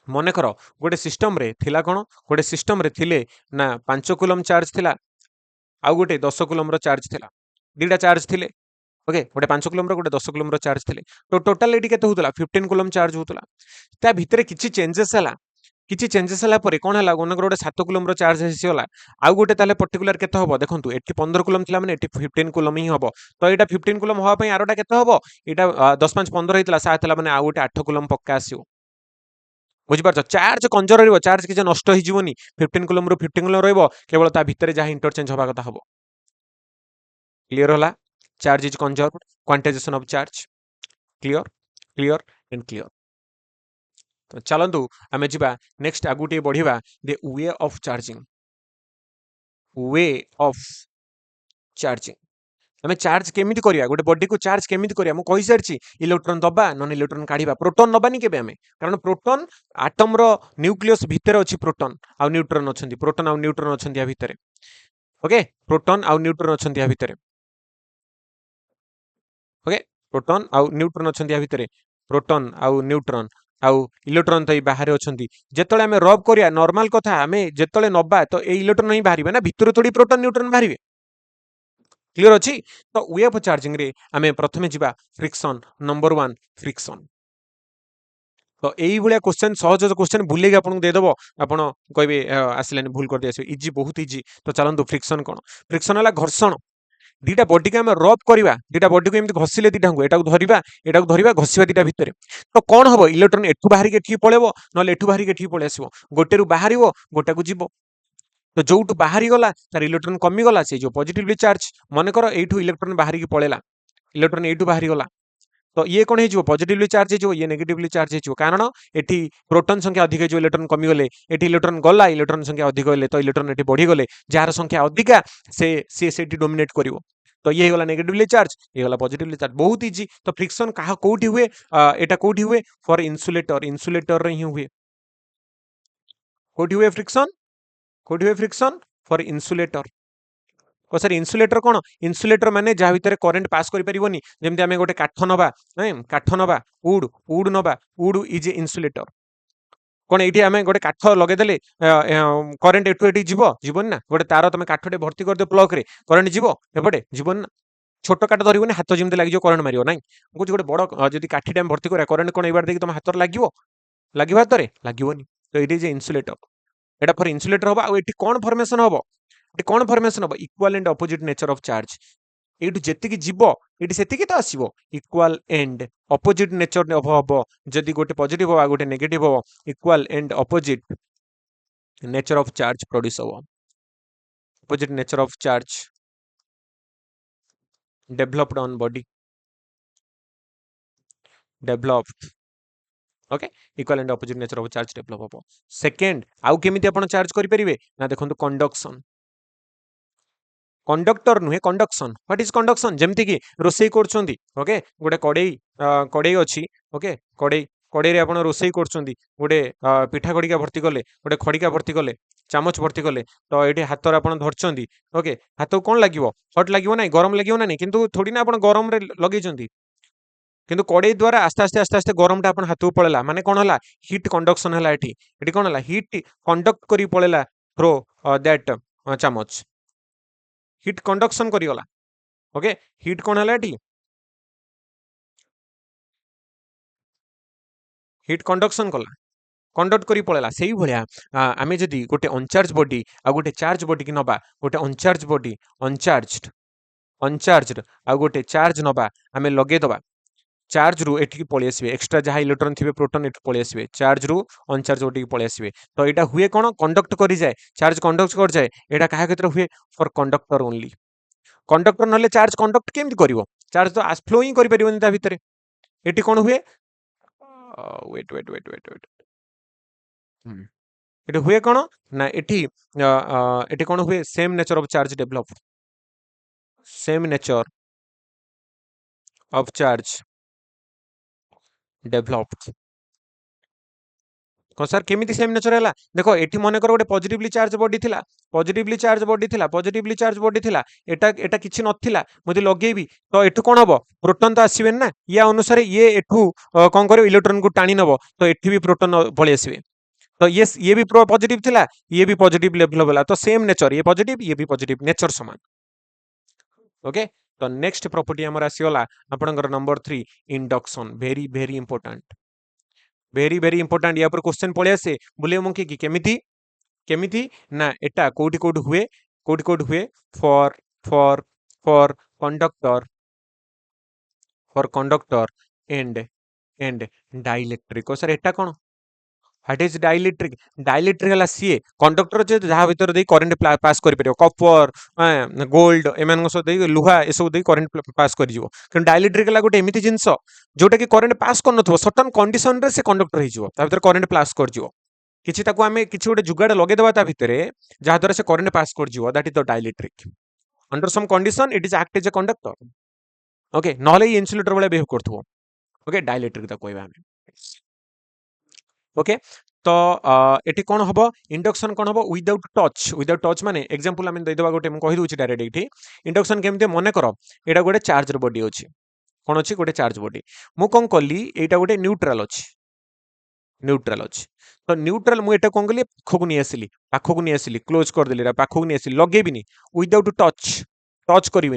A: मने करो गोटे सिस्टम रे थिला कोन गोटे सिस्टम रे थिले ना 5 कूलम चार्ज थिला आ गोटे 10 कूलम रो चार्ज थिला दीटा चार्ज थिले ओके गोटे 5 कूलम रो गोटे 10 कूलम रो चार्ज थिले तो टोटल एटी केते होतला 15 कूलम चार्ज होतला ता भितरे किछि चेंजेस हला परे कोन हला गोन गोटे 7 कूलम रो चार्ज हेसी होला आ गोटे ताले पर्टिकुलर केते हबो देखंतु एटी 15 कूलम थिला माने एटी 15 कूलम ही हबो तो एटा 15 कूलम होवा पई आरोटा केते हबो एटा 10 5 15 हेतला 7 हला माने आ गोटे 8 कूलम पक्का आसीओ बुझी पारछ चार्ज कंजर रहइबो चार्ज किछ नष्ट हि जीवनी 15 कूलम रो 15 कूलम रहइबो केवल ता भितरे जहा इंटरचेंज होबा कथा हबो क्लियर होला charge is conserved quantization of charge clear clear and clear तो चलंतु आमे जिबा नेक्स्ट आगुटे बढ़िबा the way of charging way of charging आमे चार्ज केमिति करिया गोटे बॉडी को चार्ज केमिति करिया मु कहि सारछि इलेक्ट्रॉन दबा नन इलेक्ट्रॉन काढिबा प्रोटॉन नबानी केबे आमे कारण प्रोटॉन एटम रो न्यूक्लियस भितर अछि प्रोटॉन आ न्यूट्रॉन अछंती प्रोटॉन आ न्यूट्रॉन अछंती आ भितर ओके प्रोटॉन आ न्यूट्रॉन अछंती आ भितर ओके प्रोटॉन आ न्यूट्रॉन अछंती आ भितर प्रोटॉन आ न्यूट्रॉन आउ इलेक्ट्रॉन तो बाहर अछंती जेतले आमे रब करिया नॉर्मल कथा आमे जेतले नबा तो ए इलेक्ट्रॉन ही बाहरिबे ना भितर थोड़ी प्रोटॉन न्यूट्रॉन बाहरिबे क्लियर अछि तो वे ऑफ चार्जिंग रे आमे प्रथमे जिबा फ्रिक्शन नंबर 1 फ्रिक्शन तो एई भलिया क्वेश्चन सहज क्वेश्चन भूलेगे आपन दे देबो आपन कहबे आसिलानी भूल कर दियासी इजी बहुत इजी तो चलंतु फ्रिक्शन कोन फ्रिक्शन हला घर्षण दीटा बॉडी के हम रब करबा दीटा बॉडी को एमति घसिले दीटा को एटा धरिबा घसिबा दीटा भितरे तो कोन हबो इलेक्ट्रॉन एठु बाहरी के ठी पळेबो नले एठु बाहरी के ठी पळे आसीबो गोटे रु बाहरिबो गोटा को जिवो तो जोटु बाहरी गला तार इलेक्ट्रॉन कमी गला से जो पॉजिटिवली चार्ज मन करो एठु इलेक्ट्रॉन बाहरी के पळेला इलेक्ट्रॉन एठु बाहरी गला तो ये कौन हो पॉजिटिवली चार्ज हो ये नेगेटिवली चार्ज हो कारण एटी प्रोटॉन संख्या अधिक जो इलेक्ट्रॉन कमी गले एटी इलेक्ट्रॉन गला इलेक्ट्रॉन संख्या अधिक गले तो इलेक्ट्रॉन एटी बढ़ी गले जार संख्या अधिका से डोमिनेट करिवो तो ये गला नेगेटिवली चार्ज ये गला पॉजिटिवली चार्ज बहुत इजी तो फ्रिक्शन कहा कोठी हुए एटा कोठी हुए फॉर इंसुलेटर रे ही हुए कोठी हुए फ्रिक्शन फॉर इंसुलेटर को सर इंसुलेटर कोन इंसुलेटर माने जा भितर करंट पास करि परिबोनी जेमति हमें गोटे काठ नबा काठ नबा वुड नबा वुड इज इंसुलेटर कोन एठी हमें गोटे काठ लगे देले करंट एठु एठी जीवन ना गोटे तार तमे काठटे भर्ती कर दे प्लग रे करंट जीवो एपटे जीवन ना छोट काठ धरिबोनी हाथ जेमति लागि जो करंट मारियो नै कुछ गोटे बड़ जदी काठी टाइम भर्ती करा करंट कोन एबार देखि तम हाथ लागिवो लागिबा तरे लागिवोनी तो इट इज इंसुलेटर एटा फॉर इंसुलेटर होबा आ एठी कोन फॉर्मेशन होबो एटी कोन फॉर्मेशन होबो equal and opposite nature of charge एटु जेतिकी जीवो एटी सेतिकी तो आसीबो equal and opposite nature of होबो जदी गोटे पॉजिटिव होबा गोटे नेगेटिव होबो equal and opposite nature of charge produce होबो opposite nature of charge developed on body developed okay equal and opposite nature of charge develop होबो सेकंड आउ केमिति आपण चार्ज करि परिबे ना देखंतु कंडक्शन कंडक्टर नुहे कंडक्शन व्हाट इज कंडक्शन जेमति कि रोसई करछंती ओके गोटे कड़ई अछि ओके कड़ई रे आपण रोसई करछंती गोटे पिठा खड़िका भर्ती कले गोटे खड़िका भर्ती कले चामच भर्ती कले तो एठी हाथ रे आपण धरछंती ओके हाथ कोन लागिवो हट लागिवो नै गरम लागिवो नै किंतु थोड़ी ना आपण गरम रे लगेचंती किंतु कड़ई द्वारा आस्ते गरम टा आपण हाथ पळेला माने कोन हला हीट कंडक्शन हला एठी कोन हला हीट कंडक्ट करी पळेला थ्रो दैट चामच हीट कंडक्शन करिगला ओके हीट कोन हला एठी हीट कंडक्शन कला कंडक्ट करी पळेला सेही भलिया आमे जदी गोटे अनचार्ज बॉडी आ गोटे चार्ज बॉडी की नबा गोटे अनचार्ज बॉडी अनचार्जड आ गोटे चार्ज नबा आमे लगे दबा चार्ज रु एठी पळी आसीबे एक्स्ट्रा जहा इलेक्ट्रॉन थिबे प्रोटॉन एठी पळी आसीबे चार्ज रु अनचार्ज बॉडी पळी आसीबे तो एटा हुए कोन कंडक्ट करी जाय चार्ज कंडक्ट कर जाय एटा काहा क्षेत्र हुए फॉर कंडक्टर ओनली कंडक्टर नले चार्ज कंडक्ट केमति करिवो चार्ज तो फ्लो ही करि परिबोनी ता भितरे एठी कोन हुए वेट ଏଠି ହୁଏ କଣ ନା ଏଠି କଣ ହୁଏ same nature of charge develop same nature of charge develop कौन सर केमिति सेम नेचर है देखो एठी मने कर गोटे पॉजिटिवली चार्ज बॉडी थिला पॉजिटिवली चार्ज बॉडी थिला एटा किछि नथिला मते लगेबी तो एठु कोन हबो प्रोटॉन तो आसीबेन ना या अनुसार ये एठु कोन करियो इलेक्ट्रॉन को टाणी नबो तो एठी भी प्रोटॉन पळे आसीबे तो ये भी पॉजिटिव थिला ये भी पॉजिटिव लेवल वाला तो सेम नेचर ये भी पॉजिटिव नेचर समान ओके तो नेक्स्ट प्रॉपर्टी हमर आसीगला आपनकर number 3 induction very very important very important या पर क्वेश्चन पळे आसे बुले मंकी की केमिति ना एटा कोठी हुए for for for conductor and dielectric sir एटा कोन व्हाट इज डाइलेक्ट्रिक डाइलेक्ट्रिक हला सीए कंडक्टर जे जहा भीतर दे करंट पास करि परियो कॉपर गोल्ड एमान सो दे लुहा ए सब दे करंट पास करि जिवो कि डाइलेक्ट्रिक हला गोटे एमिति जिंस जोटा कि करंट पास कर नथबो सर्टेन कंडीशन रे से कंडक्टर हे जिवो ता भीतर करंट पास कर जिवो किछि ताको आमे किछि गोटे जुगाड़ लगे देबा ता भितरे जहा द्वारा से करंट पास कर जिवो that is the dielectric under some condition it is act as a conductor okay नहले इन्सुलेटर वाला बिहेव करथबो ओके डाइलेक्ट्रिक ता कहबा आमे ओके तो एटी कौन हम इंडक्शन कौन हम विदाउट टच माने एग्जांपल आम देदेबा गोटे मुझे कहीदे डायरेक्ट ये इंडक्शन केमती मन कर यहाँ गोटे चार्जर बॉडी अच्छी कौन अच्छी गोटे चार्ज बॉडी मु कौन कली यहाँ गोटे न्यूट्राल अच्छी तो न्यूट्राल मुझे कौन कली पाखक नहीं आसली क्लोज करदेली पाखक नहीं आसली लगेबी विदाउट टच करी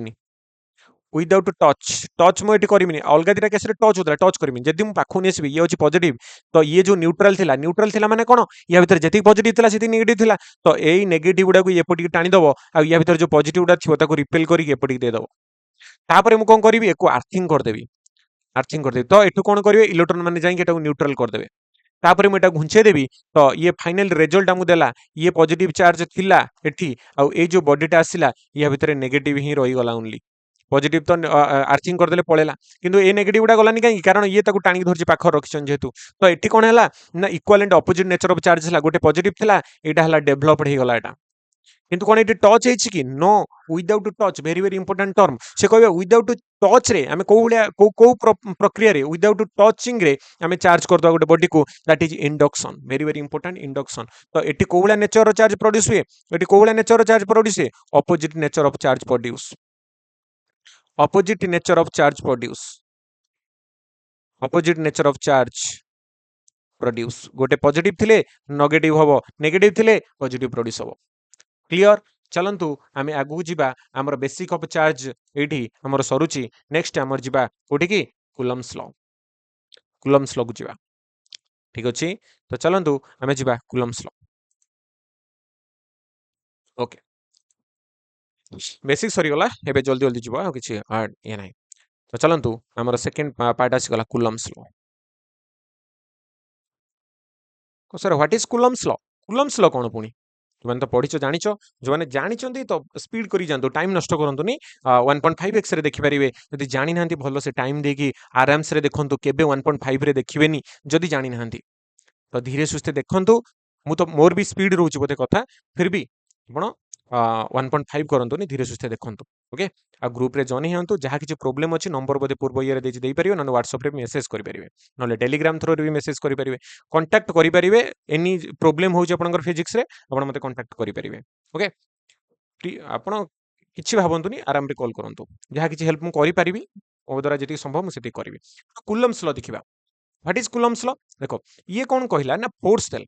A: विदाउट टच मुझे करी अलग दिटा केस टच होता टच करी जदि मुझे पाखु नहीं ये हूँ पॉजिटिव तो ये जो न्यूट्राल थिला माने कौन या भीतर जी पॉजिटिव थिला सेती नेगेटिव थिला तो यही नेगेटिव गुडा को एपटिक टाणीदेव आ या भीतर जो पॉजिटिव गुडा थी ताको रिपेल करके एपटिक देदेव तापर मुझे कौन करी एको आर्थिंग करदेवी तो एठू कौन करेंगे इलेक्ट्रॉन मैंने जाइए न्यूट्रल करदेवे तापर मुझे घुंचे देवी तो ये फाइनल रिजल्ट आमको देला ये पॉजिटिव चार्ज थिला एठी आ ए जो बॉडीटा आसिला या भीतर नेगेटिव ही रही गला ओनली पॉजिटिव तो आर्चिंग करदेले पळेला किंतु ए नेगेटिव गुडा गलानी कहीं कारण ये ताको टाणी धरछि पाखर रखिछन जेतु तो एठी कोन हैला ना equal and opposite nature of charge हला गोटे पॉजिटिव थिला एटा हला डेवलप्ड हे गला एटा किंतु कोन एटी टच हेछि कि no without touch very very important term से कहबे विदाउट टच रे हमें को प्रक्रिया रे विदाउट टचिंग रे हमें चार्ज कर दो गोटे बॉडी को that is induction very very important induction तो एटी कोउला नेचर ऑफ चार्ज प्रोड्यूस हुए एटी कोउला नेचर ऑफ चार्ज प्रोड्यूस हुए opposite nature of charge produce opposite nature of charge produce गोटे पॉजिटिव थिले नेगेटिव हबो नेगेटिव थिले पॉजिटिव प्रोड्यूस हबो क्लियर चलंतु आमे आगु जिबा हमर बेसिक ऑफ चार्ज एठी हमर सरुची नेक्स्ट हमर जिबा कोठी की कूलम्स लॉ को जिबा ठीक अछि तो चलंतु आमे जिबा कूलम्स लॉ ओके बेसिक सरीगला एबे जल्दी जल्दी जीवा किछि हार्ड ये नाही तो चलंतु हमर सेकंड पार्ट आसी गला coulomb's law sir what is Coulomb's law कोन पुनी तुम तो पढ़ी जानिच जो मैंने जानी तो स्पीड करी जातु टाइम नष्ट करतुनी 1.5x रे देखि परिबे जदि जानि नांती भलो से टाइम देकी आराम से देखंतु केबे 1.5 रे देखिबेनी जदि जानि नांती तो धीरे सुस्थे देखंतु मु तो मोर भी स्पीड रहउची बोते कथा फिर भी आपण 1.5 करंतुनी धीरे सुस्थे देखंतु ओके आ ग्रुप रे जॉइन हेयंतु जहा किछि प्रॉब्लम अछि नंबर बोते पूर्व ईयर देछि देई परिबे न व्हाट्सएप रे मेसेज करि परिबे नले टेलीग्राम थ्रू रे भी मेसेज करि परिबे कांटेक्ट करि परिबे एनी प्रॉब्लम होउछि आपनकर फिजिक्स रे आपण मते कांटेक्ट करि परिबे ओके आपण किछि भाबंतुनी आराम रे कॉल करंतु जहा किछि हेल्प मु करि परिबी ओ द्वारा जति संभव मु सेति करिबे कूलम्स लॉ देखिबा व्हाट इज कूलम्स लॉ देखो ये कोन कहिला ना फोर्स देल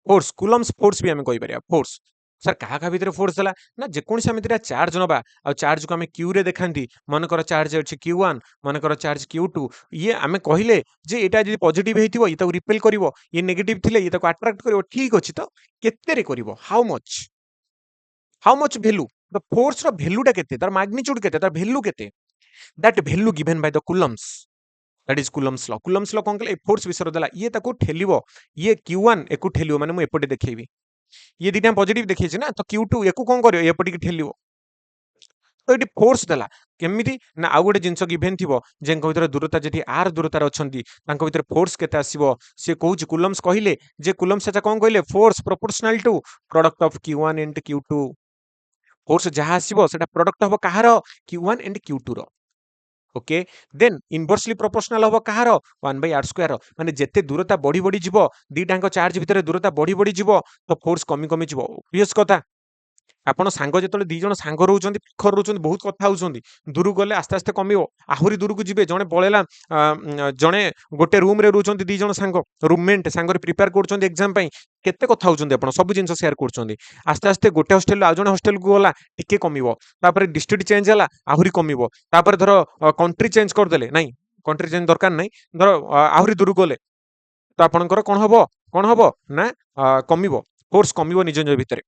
A: फोर्स कूलम्स फोर्स भी हमें कहि परिया फोर्स सर क्या भितर फोर्स है ना जेकोसी आम दुटा चार्ज नवा आ चार्ज को आम क्यू रे देखा मनकर चार्ज अच्छे Q1 मनकर चार्ज Q2 ये आम कहले जे एटा जदि पॉजिटिव हेतिबो ये ताको रिपेल करिवो ये नेगेटिव थिले ये ताको अट्रैक्ट करिवो ठीक अछि तो केते रे करिवो how much value the force रो वैल्यूटा केते तार मैग्नीट्यूड केते तार वैल्यू केते that value given by the coulomb's that is Coulomb's law कोन कहले फोर्स विषय देला ये ताको ठेलिवो ये Q1 एकु ठेलिवो माने मु एपटे देखैबी ये दुटा पॉजिटिव देखिए ना तो Q2 एको कौन करियो एपटी की ठेलियो तो ये फोर्स देला केमिति ना आउ गोटे जिनस गिभेन थिबो जेंक भितर दूरता जदि आर दूरतार अछंती तांको भितर फोर्स केते आसीबो से कहूची कुलम्स कहिले जे कुलम्स सेटा कोन कहले force proportional to product of Q1 and Q2 force जहाँ आसीबो सेटा प्रोडक्ट हबो काहार Q1 एंड Q2 रो ओके देन इनवर्सली प्रोपोर्शनल हबो काहार 1/r² माने जेते दूरता बढ़ी बढ़ी जिवो दीटांक चार्ज भितर दूरता बढ़ी बढ़ी जिवो तो फोर्स कमी कमी जिवो ऑब्वियस कथा आपण सांग जेतले दी जण सांग रहउचंती पाखर रहउचंती बहुत कथा होउचंती दूर गले आस्ते आस्ते कमिवो आहुरी दूर को जिवे जणे पळेला जणे गोटे रूम रे रहउचंती दी जण सांग रूममेट सांग रे प्रिपेयर करउचंती एग्जाम पई केते कथा होउचंती आपण सब जिंस शेयर करउचंती आस्ते आस्ते गोटे हॉस्टल आ जणे हॉस्टल को गला टिके कमिवो तापर डिस्ट्रिक्ट चेंज हला आहुरी कमिवो तापर धरो कंट्री चेंज कर देले नाही कंट्री चेंज दरकार नाही धरो आहुरी दूर गले तो आपणकर कोन हबो ना कमिवो फोर्स कमिवो निज निज भितरे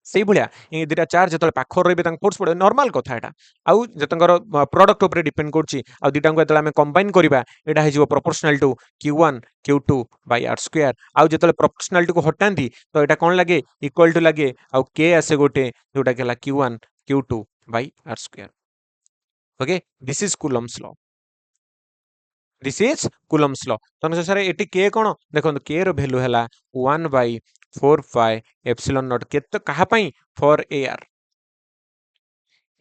A: से भाया ये दुटा चार्ज जो पाखर रे फोर्स पड़े नॉर्मल कथा एटा आउ जतंकर प्रोडक्ट ऊपर डिपेंड करछि आ दुटा को जतले हम कंबाइन करबा एटा हे जिवो proportional to Q1 Q2 by r² आउ जतले प्रोपोर्शनल को हटांती तो एटा कोन लागे इक्वल टू लागे आउ k आसे गोटे जोटा केला Q1 Q2 by r². Okay this is Coulomb's law this is Coulomb's law तो सर एटी k कोन देखो k रो वैल्यू हैला 1/4 पाई एप्सिलॉन नॉट केते कहा पई फॉर AR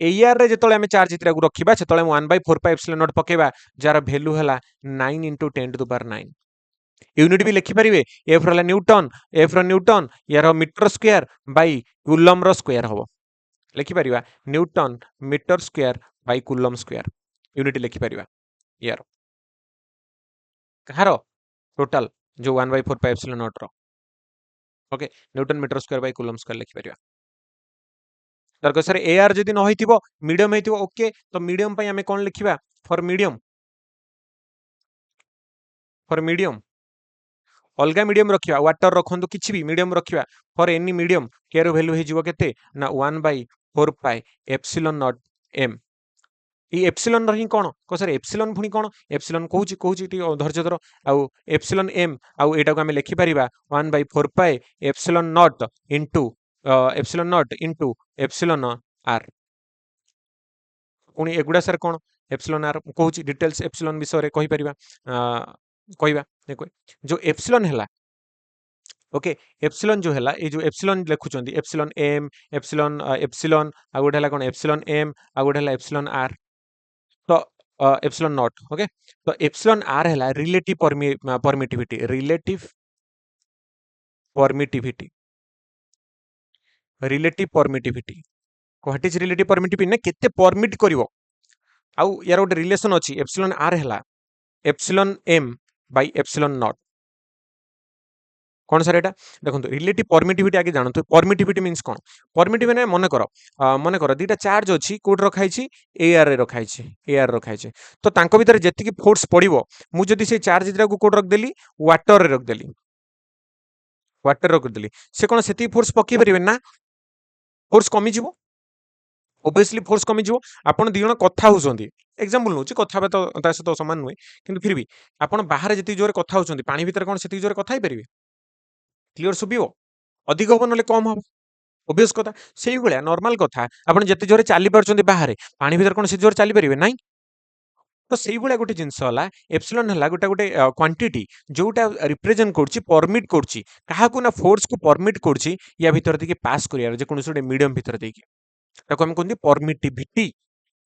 A: AR रे जेतले हम चार्ज इतरा को रखिबा सेतले 1/4 पाई एप्सिलॉन नॉट पकेबा जार वैल्यू हैला 9 * 10⁻⁹ यूनिट भी लिखि परिबे F रला न्यूटन F रो न्यूटन यार मीटर स्क्वायर बाय कूलम रो स्क्वायर हबो लिखि परिबा newton metre square by coulomb square unit लिखि परिबा यार कहारो टोटल जो 1/4 पाई एप्सिलॉन नॉट रो okay newton metre square by coulomb square लिखि परिबा दरकार सर AR जदि न होइतिबो मीडियम हेतिबो ओके तो मीडियम पई हमें कोन लिखिबा फॉर मीडियम अलगा मीडियम रखिबा वाटर रखंतु किछि भी मीडियम रखिबा फॉर एनी मीडियम के रो वैल्यू हे जिवो केते ना 1/4 pi epsilon not m E epsilon रही कोन को सर एप्सिलॉन भुनी कोन एप्सिलॉन कहूची टी धैर्य धर आउ एप्सिलॉन m आउ एटा को हम लिखि परिबा 1/4 pi epsilon not into epsilon r पुणी एगुडा सर कोन एप्सिलॉन r कहूची डिटेल्स एप्सिलॉन विषय रे कहि परिबा कहबा देखो जो एप्सिलॉन हैला ओके एप्सिलॉन जो हैला ए जो एप्सिलॉन लिखुचंदी एप्सिलॉन m एप्सिलॉन आ गोटे हैला कोन एप्सिलॉन m आ गोटे हैला एप्सिलॉन r तो एप्सिलॉन नॉट ओके तो एप्सिलॉन r हैला relative permittivity what is relative permittivity ना केते परमिट करिवो आउ यार गोटे रिलेशन अछि एप्सिलॉन r हैला epsilon m by epsilon not कौन सर एटा देखो रिलेटिव परमिटिविटी आगे जानतो परमिटिविटी मींस कोन परमिटिविटी ने मने कर दीटा चार्ज अछि कोड रखाई छी AR रे रखाई छी AR रखाई छी तो तांको भीतर जेति की फोर्स पड़िबो मु जदी से चार्ज इतरा को कोड रख देली वाटर रे रख देली से कोन सेति फोर्स पकी परिबे ना फोर्स कमी जिवो ऑब्वियसली फोर्स कमी जिवो आपण दी जण कथा होउछंती एग्जांपल नउची कथा बे तो ता से तो समान नुए किंतु फिर भी आपण बाहर जेति जोरे कथा होउछंती पानी भीतर कोन सेति जोरे कथा ही परिबे क्लियर सुबियो अधिक हबो नले कम हबो ऑब्वियस कथा सेही भलिया नॉर्मल कथा आपण जेते जोरे चाली परचंती बाहर पानी भीतर कोन से जोरे चाली परिबे नाही तो सेही भलिया गोटे जिंस हला एप्सिलॉन हला गोटे क्वांटिटी जोटा रिप्रेजेंट करछि परमिट करछि काहा को ना फोर्स को परमिट करछि या भीतर देके पास करियार जे कोनसे मीडियम भीतर देके ताको हम कोनती परमिटिविटी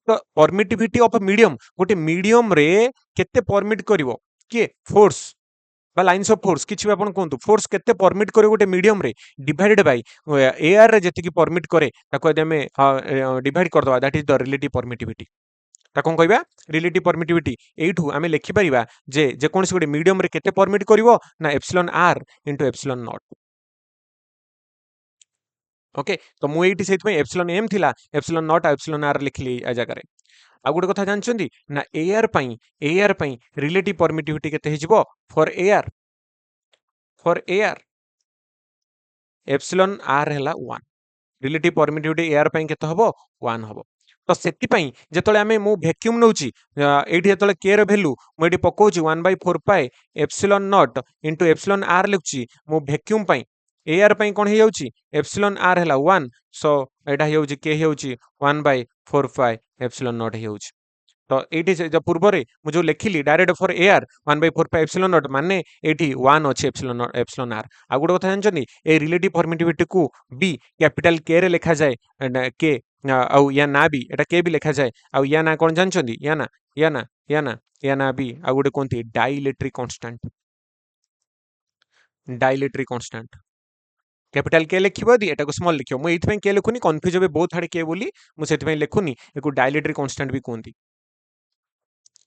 A: तो परमिटिविटी ऑफ मीडियम गोटे मीडियम रे केते परमिट करिवो के फोर्स बा लाइन्स ऑफ फोर्स किछि भी आपण कोंतु फोर्स केते परमिट करे गोटे मीडियम रे डिवाइडेड बाय AR रे जेति की परमिट करे ताको यदि हमें डिवाइड कर दवा that is the relative permittivity ता कोन कहबा रिलेटिव परमिटिविटी एठू हमें लिखि परिबा जे कोनसे गोटे मीडियम रे केते परमिट करिवो ना epsilon r into epsilon not okay तो मु एठी सेति में एप्सिलॉन m थिला एप्सिलॉन नॉट एप्सिलॉन r लिखली आ जगह रे आ गोटे कथा जानछंदी ना AR पई रिलेटिव परमिटिविटी केते हिजबो फॉर AR एप्सिलॉन r हैला 1 रिलेटिव परमिटिविटी AR पई केते हबो 1 हबो तो सेति पई जेतले हमें मु वैक्यूम नउची एठी जेतले k रो वैल्यू मु एठी पकोची 1/4 pi epsilon not into epsilon r लिखची मु वैक्यूम पई एआर पई कोन हे जाउची एप्सिलॉन आर हैला 1 सो एटा हे जाउची के हे जाउची 1/4 पाई एप्सिलॉन नॉट हे जाउची तो एटी जो पूर्व रे मु जो लिखिली direct for AR 1/4 pi epsilon naught माने एटी 1 अछि एप्सिलॉन आर आ गुड कथा जानचनी ए रिलेटिव परमिटिविटी को बी कैपिटल के रे लिखा जाए के आउ या ना भी एटा के भी लिखा जाए आउ या ना कोन जानचंदी या ना भी आ गुड कोनती डाइलेक्ट्रिक कांस्टेंट कैपिटल के लिखिबो दी एटा को स्मॉल लिखियो मु एथि के लिखुनी कंफ्यूज होबे बहुत हाडे के बोली मु सेति लिखुनी एको डाइलेक्ट्रिक कांस्टेंट भी कोनती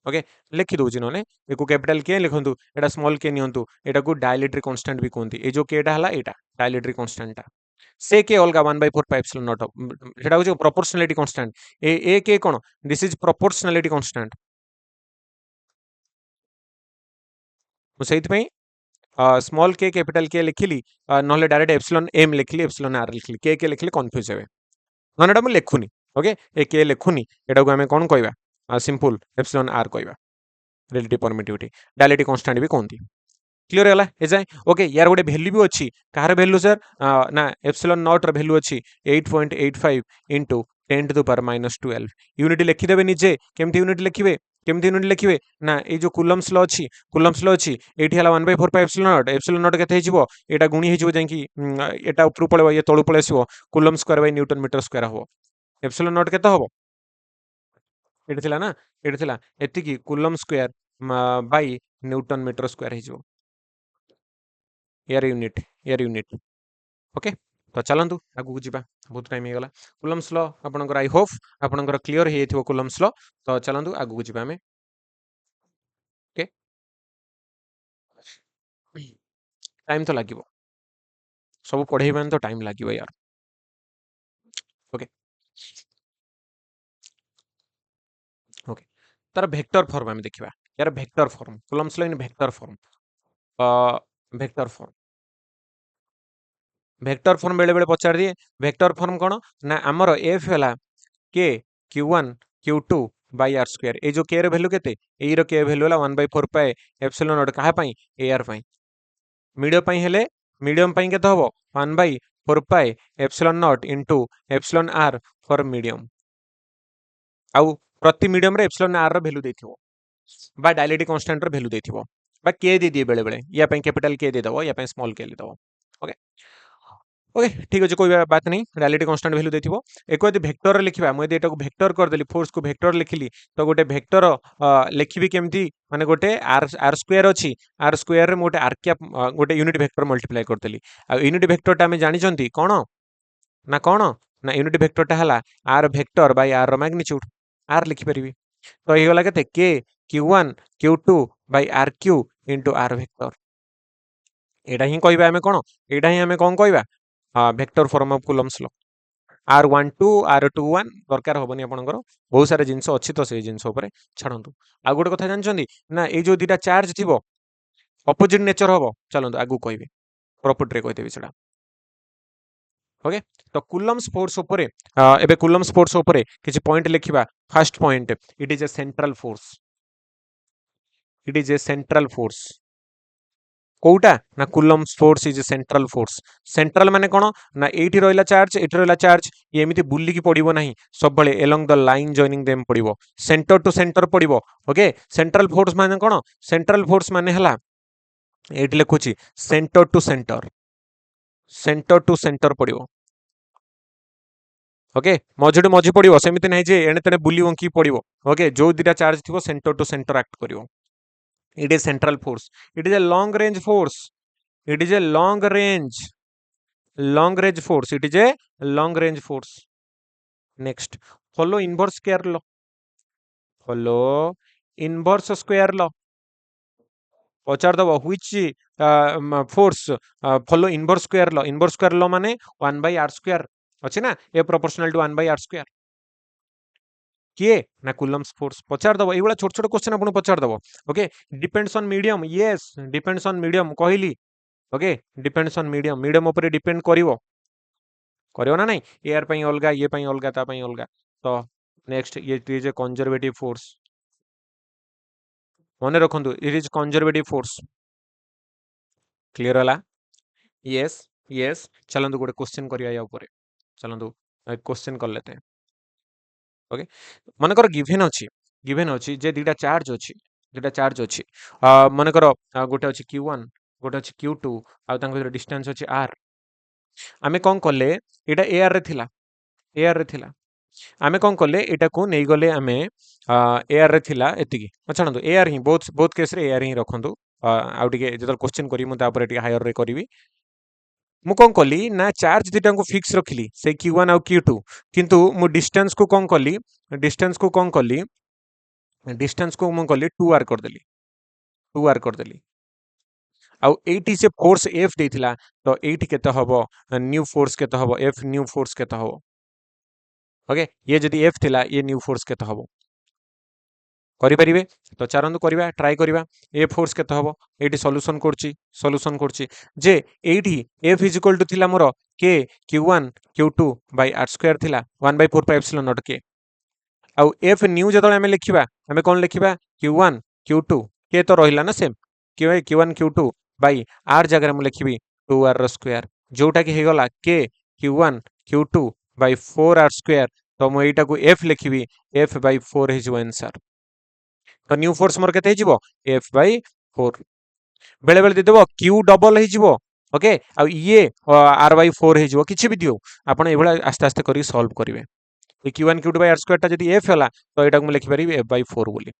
A: ओके लिखि दउची नने एको कैपिटल के लिखंतु एटा स्मॉल के नियंतु एटा को डाइलेक्ट्रिक कांस्टेंट भी कोनती ए जो केटा हला एटा डाइलेक्ट्रिक कांस्टेंट ता से के अलगा 1/4 पाई एप्सिलॉन नॉट सेटा हो प्रोपोर्शनलिटी कांस्टेंट ए के कोन दिस इज प्रोपोर्शनलिटी कांस्टेंट मु सेति स्मॉल के कैपिटल के लिखिली नहले डायरेक्ट एप्सिलॉन एम लिखिली एप्सिलॉन आर लिखिली के लिखिली कंफ्यूज हेबे ननेटा मु लिखुनी ओके ए के लिखुनी एटा को हमें कोन कहबा सिंपल एप्सिलॉन आर कहबा रिलेटिव परमिटिविटी डायलेक्ट्रिक कांस्टेंट भी कोनती क्लियर होला ए जाय ओके यार गोटे वैल्यू भी अछि कार वैल्यू सर ना एप्सिलॉन नॉट र वैल्यू अछि 8.85 into 10 to the power -12 unit लिखि देबे निजे केमती यूनिट लिखिबे ना ए जो कूलम्स लॉ अछि एठी हला 1/4 पाई एप्सिलॉन नॉट केते हिजिवो एटा गुणी हिजिवो जेंकी एटा ऊपर पळेबो ये तळु पळेसिवो coulomb square by newton metre square हो एप्सिलॉन नॉट केते हबो एठी थिला ना एठी थिला एतिकी coulomb square by newton metre square हिजिवो एयर यूनिट ओके तो चलतु आगू जी बहुत टाइम हो गला कूलम्स लॉ आपनकर आई होप आपनकर क्लियर हे थिवो कूलम्स लॉ तो चलतु आगू जी आमे ओके टाइम तो लागिवो सब पढ़ेइबान तो टाइम लागिवो यार ओके ओके तार वेक्टर फॉर्म आमे देखिबा यार vector form Coulomb's law in vector form vector form vector form बेले बेले पचार दिए वेक्टर फॉर्म कोन ना हमर एफ हला के q1 q2 by r square ए जो के रे वैल्यू केते ए रो के वैल्यू हला 1/4 पाई एप्सिलॉन नॉट कहा पई एआर पई मीडियम पई केते हबो 1/4 pi epsilon not into epsilon r for medium आउ प्रति मीडियम रे एप्सिलॉन r रो वैल्यू देथिबो बा डायलेक्ट्रिक कांस्टेंट रो वैल्यू देथिबो बा के दे दिए बेले बेले या पई कैपिटल के दे दबो या पई स्मॉल के दे दबो ओके ओके ठीक अछि कोई बात नहीं डायलेक्ट्रिक कांस्टेंट वैल्यू देथिबो एको यदि वेक्टर लिखिबा म यदि एटा को वेक्टर कर देली फोर्स को वेक्टर लिखिली तो गोटे वेक्टर लिखिबी केमती माने गोटे r स्क्वायर अछि r स्क्वायर रे मोटे r क्या गोटे यूनिट वेक्टर मल्टीप्लाई कर देली आ यूनिट वेक्टर ता हमें जानि चंती कोन ना यूनिट वेक्टर ता हला r वेक्टर बाय r रो मैग्नीट्यूड r लिखि परिबी तो हे गला केते k q1 q2 by rq into r vector एटा ही कहबा हमें कोन एटा ही हमें कोन कहबा vector form of Coulomb's law r12 r21 दरकार होबनी आपनकर बहुत सारे जिंस अछि तो से जिंस ऊपर छाडंतु आ गोटे कथा जानचंदी ना ए जो दिटा चार्ज थिबो ऑपोजिट नेचर होबो चलंतु आगु कहबे प्रॉपर्टी रे कहतेबी सेडा ओके तो कूलम्स फोर्स ऊपर एबे कूलम्स फोर्स ऊपर किछि पॉइंट लिखिबा first point it is a central force कोउटा ना coulomb's force is central force central माने कोन ना एठी रोइला चार्ज ये एमिति बुल्ली की पडिबो नाही सब बळे along the line joining them पडिबो सेंटर टू सेंटर पडिबो ओके सेंट्रल फोर्स माने कोन सेंट्रल फोर्स माने हला एठी लिखुची सेंटर टू सेंटर पडिबो ओके मझिडु मझि पडिबो सेमिति नाही जे एने तने बुल्ली वंकी पडिबो ओके जो दिटा चार्ज थिबो सेंटर टू सेंटर एक्ट करिवो it is central force it is a long range force it is a long range force it is a long range force next follow inverse square law follow inverse square law पचार दबो which force follow inverse square law माने 1/r square अछि ना a proportional to 1/r square किए ना कूलम्स फोर्स पचार दबो एबोला छोट छोट क्वेश्चन आपन पचार दबो okay depends on medium yes depends on medium कहली ओके डिपेंड्स ऑन मीडियम ऊपर डिपेंड करिवो ना नहीं एआर पई अलगा ये पई अलगा ता पई अलगा तो नेक्स्ट ये इज ए कंजर्वेटिव फोर्स मने रखंतु it is conservative force clear होला यस यस चलନ୍ତୁ ଗୋଟେ क्वेश्चन କରିବା या ऊपर चलନ୍ତୁ क्वेश्चन कर लेते हैं ओके मनकर गिवन अछि जे दुटा चार्ज अछि मनकर गोटे अछि Q1 गोटे अछि Q2 आ तांको भितर डिस्टेंस अछि R आमे कोन करले एटा AR रे थिला AR रे थिला आमे कोन करले एटा को नै गले आमे AR रे थिला एतिकी छाडंतु AR ही बहुत केस रे AR ही रखंतु आउ टिके जदर क्वेश्चन करी मु तापर टिके हायर रे करबी मु कौन कली ना चार्ज दुटा को फिक्स रखिली से Q1 आउ Q2 किंतु मु डिस्टेंस को कौन कली डिस्टेंस को मु कली 2R कर देली 2R कर देली आउ एटी से फोर्स F देथिला तो एटी केते हबो न्यू फोर्स केते हबो F न्यू फोर्स केते हबो ओके ये जदी F थिला ये न्यू फोर्स केते हबो करि परिबे तो चारंतु करिबा ट्राई करिबा ए फोर्स केते हबो एटी सॉल्यूशन करछि जे एटी F इज इक्वल टू थिला मोर K Q1 Q2 by R square थिला 1/4 पाई एप्सिलॉन नॉट K आउ F न्यू जतले हमें लिखिबा हमें कोन लिखिबा Q1 Q2 K तो रहिला ना same Q1 Q2 by R जगह मु लिखिबी 2R रो स्क्वायर जोटा कि हे गला K Q1 Q2 bye 4R square तो मु एटा को F लिखिबी F बाय 4 हे जो आंसर तो न्यू फोर्स मोर केते हिजिबो F बाय 4 बेले बेले देदेबो Q डबल हिजिबो ओके आ ये R बाय 4 हिजिबो किछि भी दियो आपण एबळा आस्ते आस्ते करी सॉल्व करिवे Q1 Q2 by R square टा जदी F होला तो एटा को लिखि परिबे F बाय 4 बोली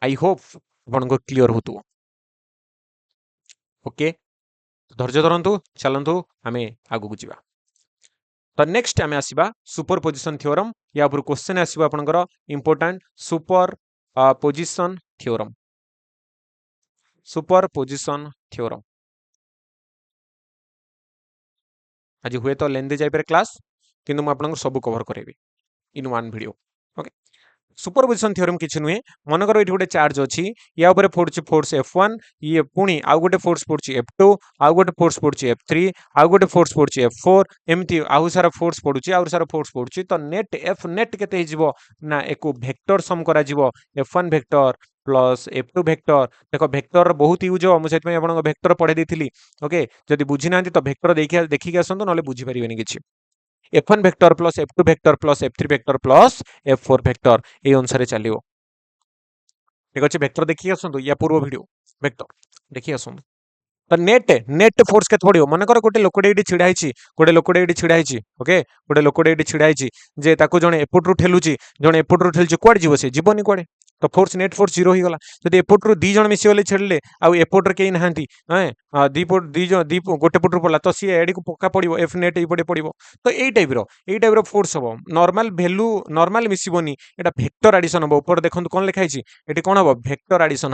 A: आई होप आपनको क्लियर होतु ओके धैर्य धरंतु चलंतु हमें आगु को जिबा तो नेक्स्ट आमे आसीबा सुपर पोजिशन थ्योरम या पर क्वेश्चन आसीबा आपनकर important super position theorem super position theorem आज हुए तो लेंदी जाई पर क्लास किंतु म आपनको सब कवर करेबी in one video okay superposition theorem किछि नुहे मनकर एठी गोटे चार्ज अछि या ऊपर फोर्स F1 ये पुणी आउ गोटे फोर्स पड़छि F2 आउ गोटे फोर्स पड़छि F3 आउ गोटे फोर्स पड़छि F4 एमती आउ सारा फोर्स पड़ुछि आउ सारा फोर्स पड़ुछि तो नेट F नेट केते हिजिवो ना एको वेक्टर सम करा जिवो F1 vector plus F2 vector देखो वेक्टर बहुत यूज हो मु सेत में आपन वेक्टर पढे देथिली ओके जदि बुझी नांती तो वेक्टर देखि के आसंतो नले बुझी परिबेनी किछि F1 vector plus F2 vector plus F3 vector plus F4 vector A अनुसार चलियो ठीक अछि वेक्टर देखि आसंतु या पूर्व वीडियो वेक्टर देखि आसंतु तो नेट फोर्स के थोड़ियो मन कर गोटे लोकडे एटी छिडा हिची गोटे लोकडे एटी छिडा हिची ओके गोटे लोकडे एटी छिडा हिची जे ताको जणे एपुट रु ठेलुची जणे एपुट रु ठेलुची कोड जीवो से जीवनी कोडे तो फोर्स नेट फोर्स जीरो ही गला जदि एपुट रु दी जण मिसी वाले छेडले आ एपुट रे केई नहांती हैं दी पोट दी जो दी गोटे पुट रु पडला तो सी एडी को पक्का पडिबो एफ नेट ई पडे पडिबो तो एई टाइप रो फोर्स हबो नॉर्मल वैल्यू नॉर्मल मिसिबोनी एटा वेक्टर एडिशन हबो ऊपर देखंतु कोन लिखा हिची एटी कोन हबो वेक्टर एडिशन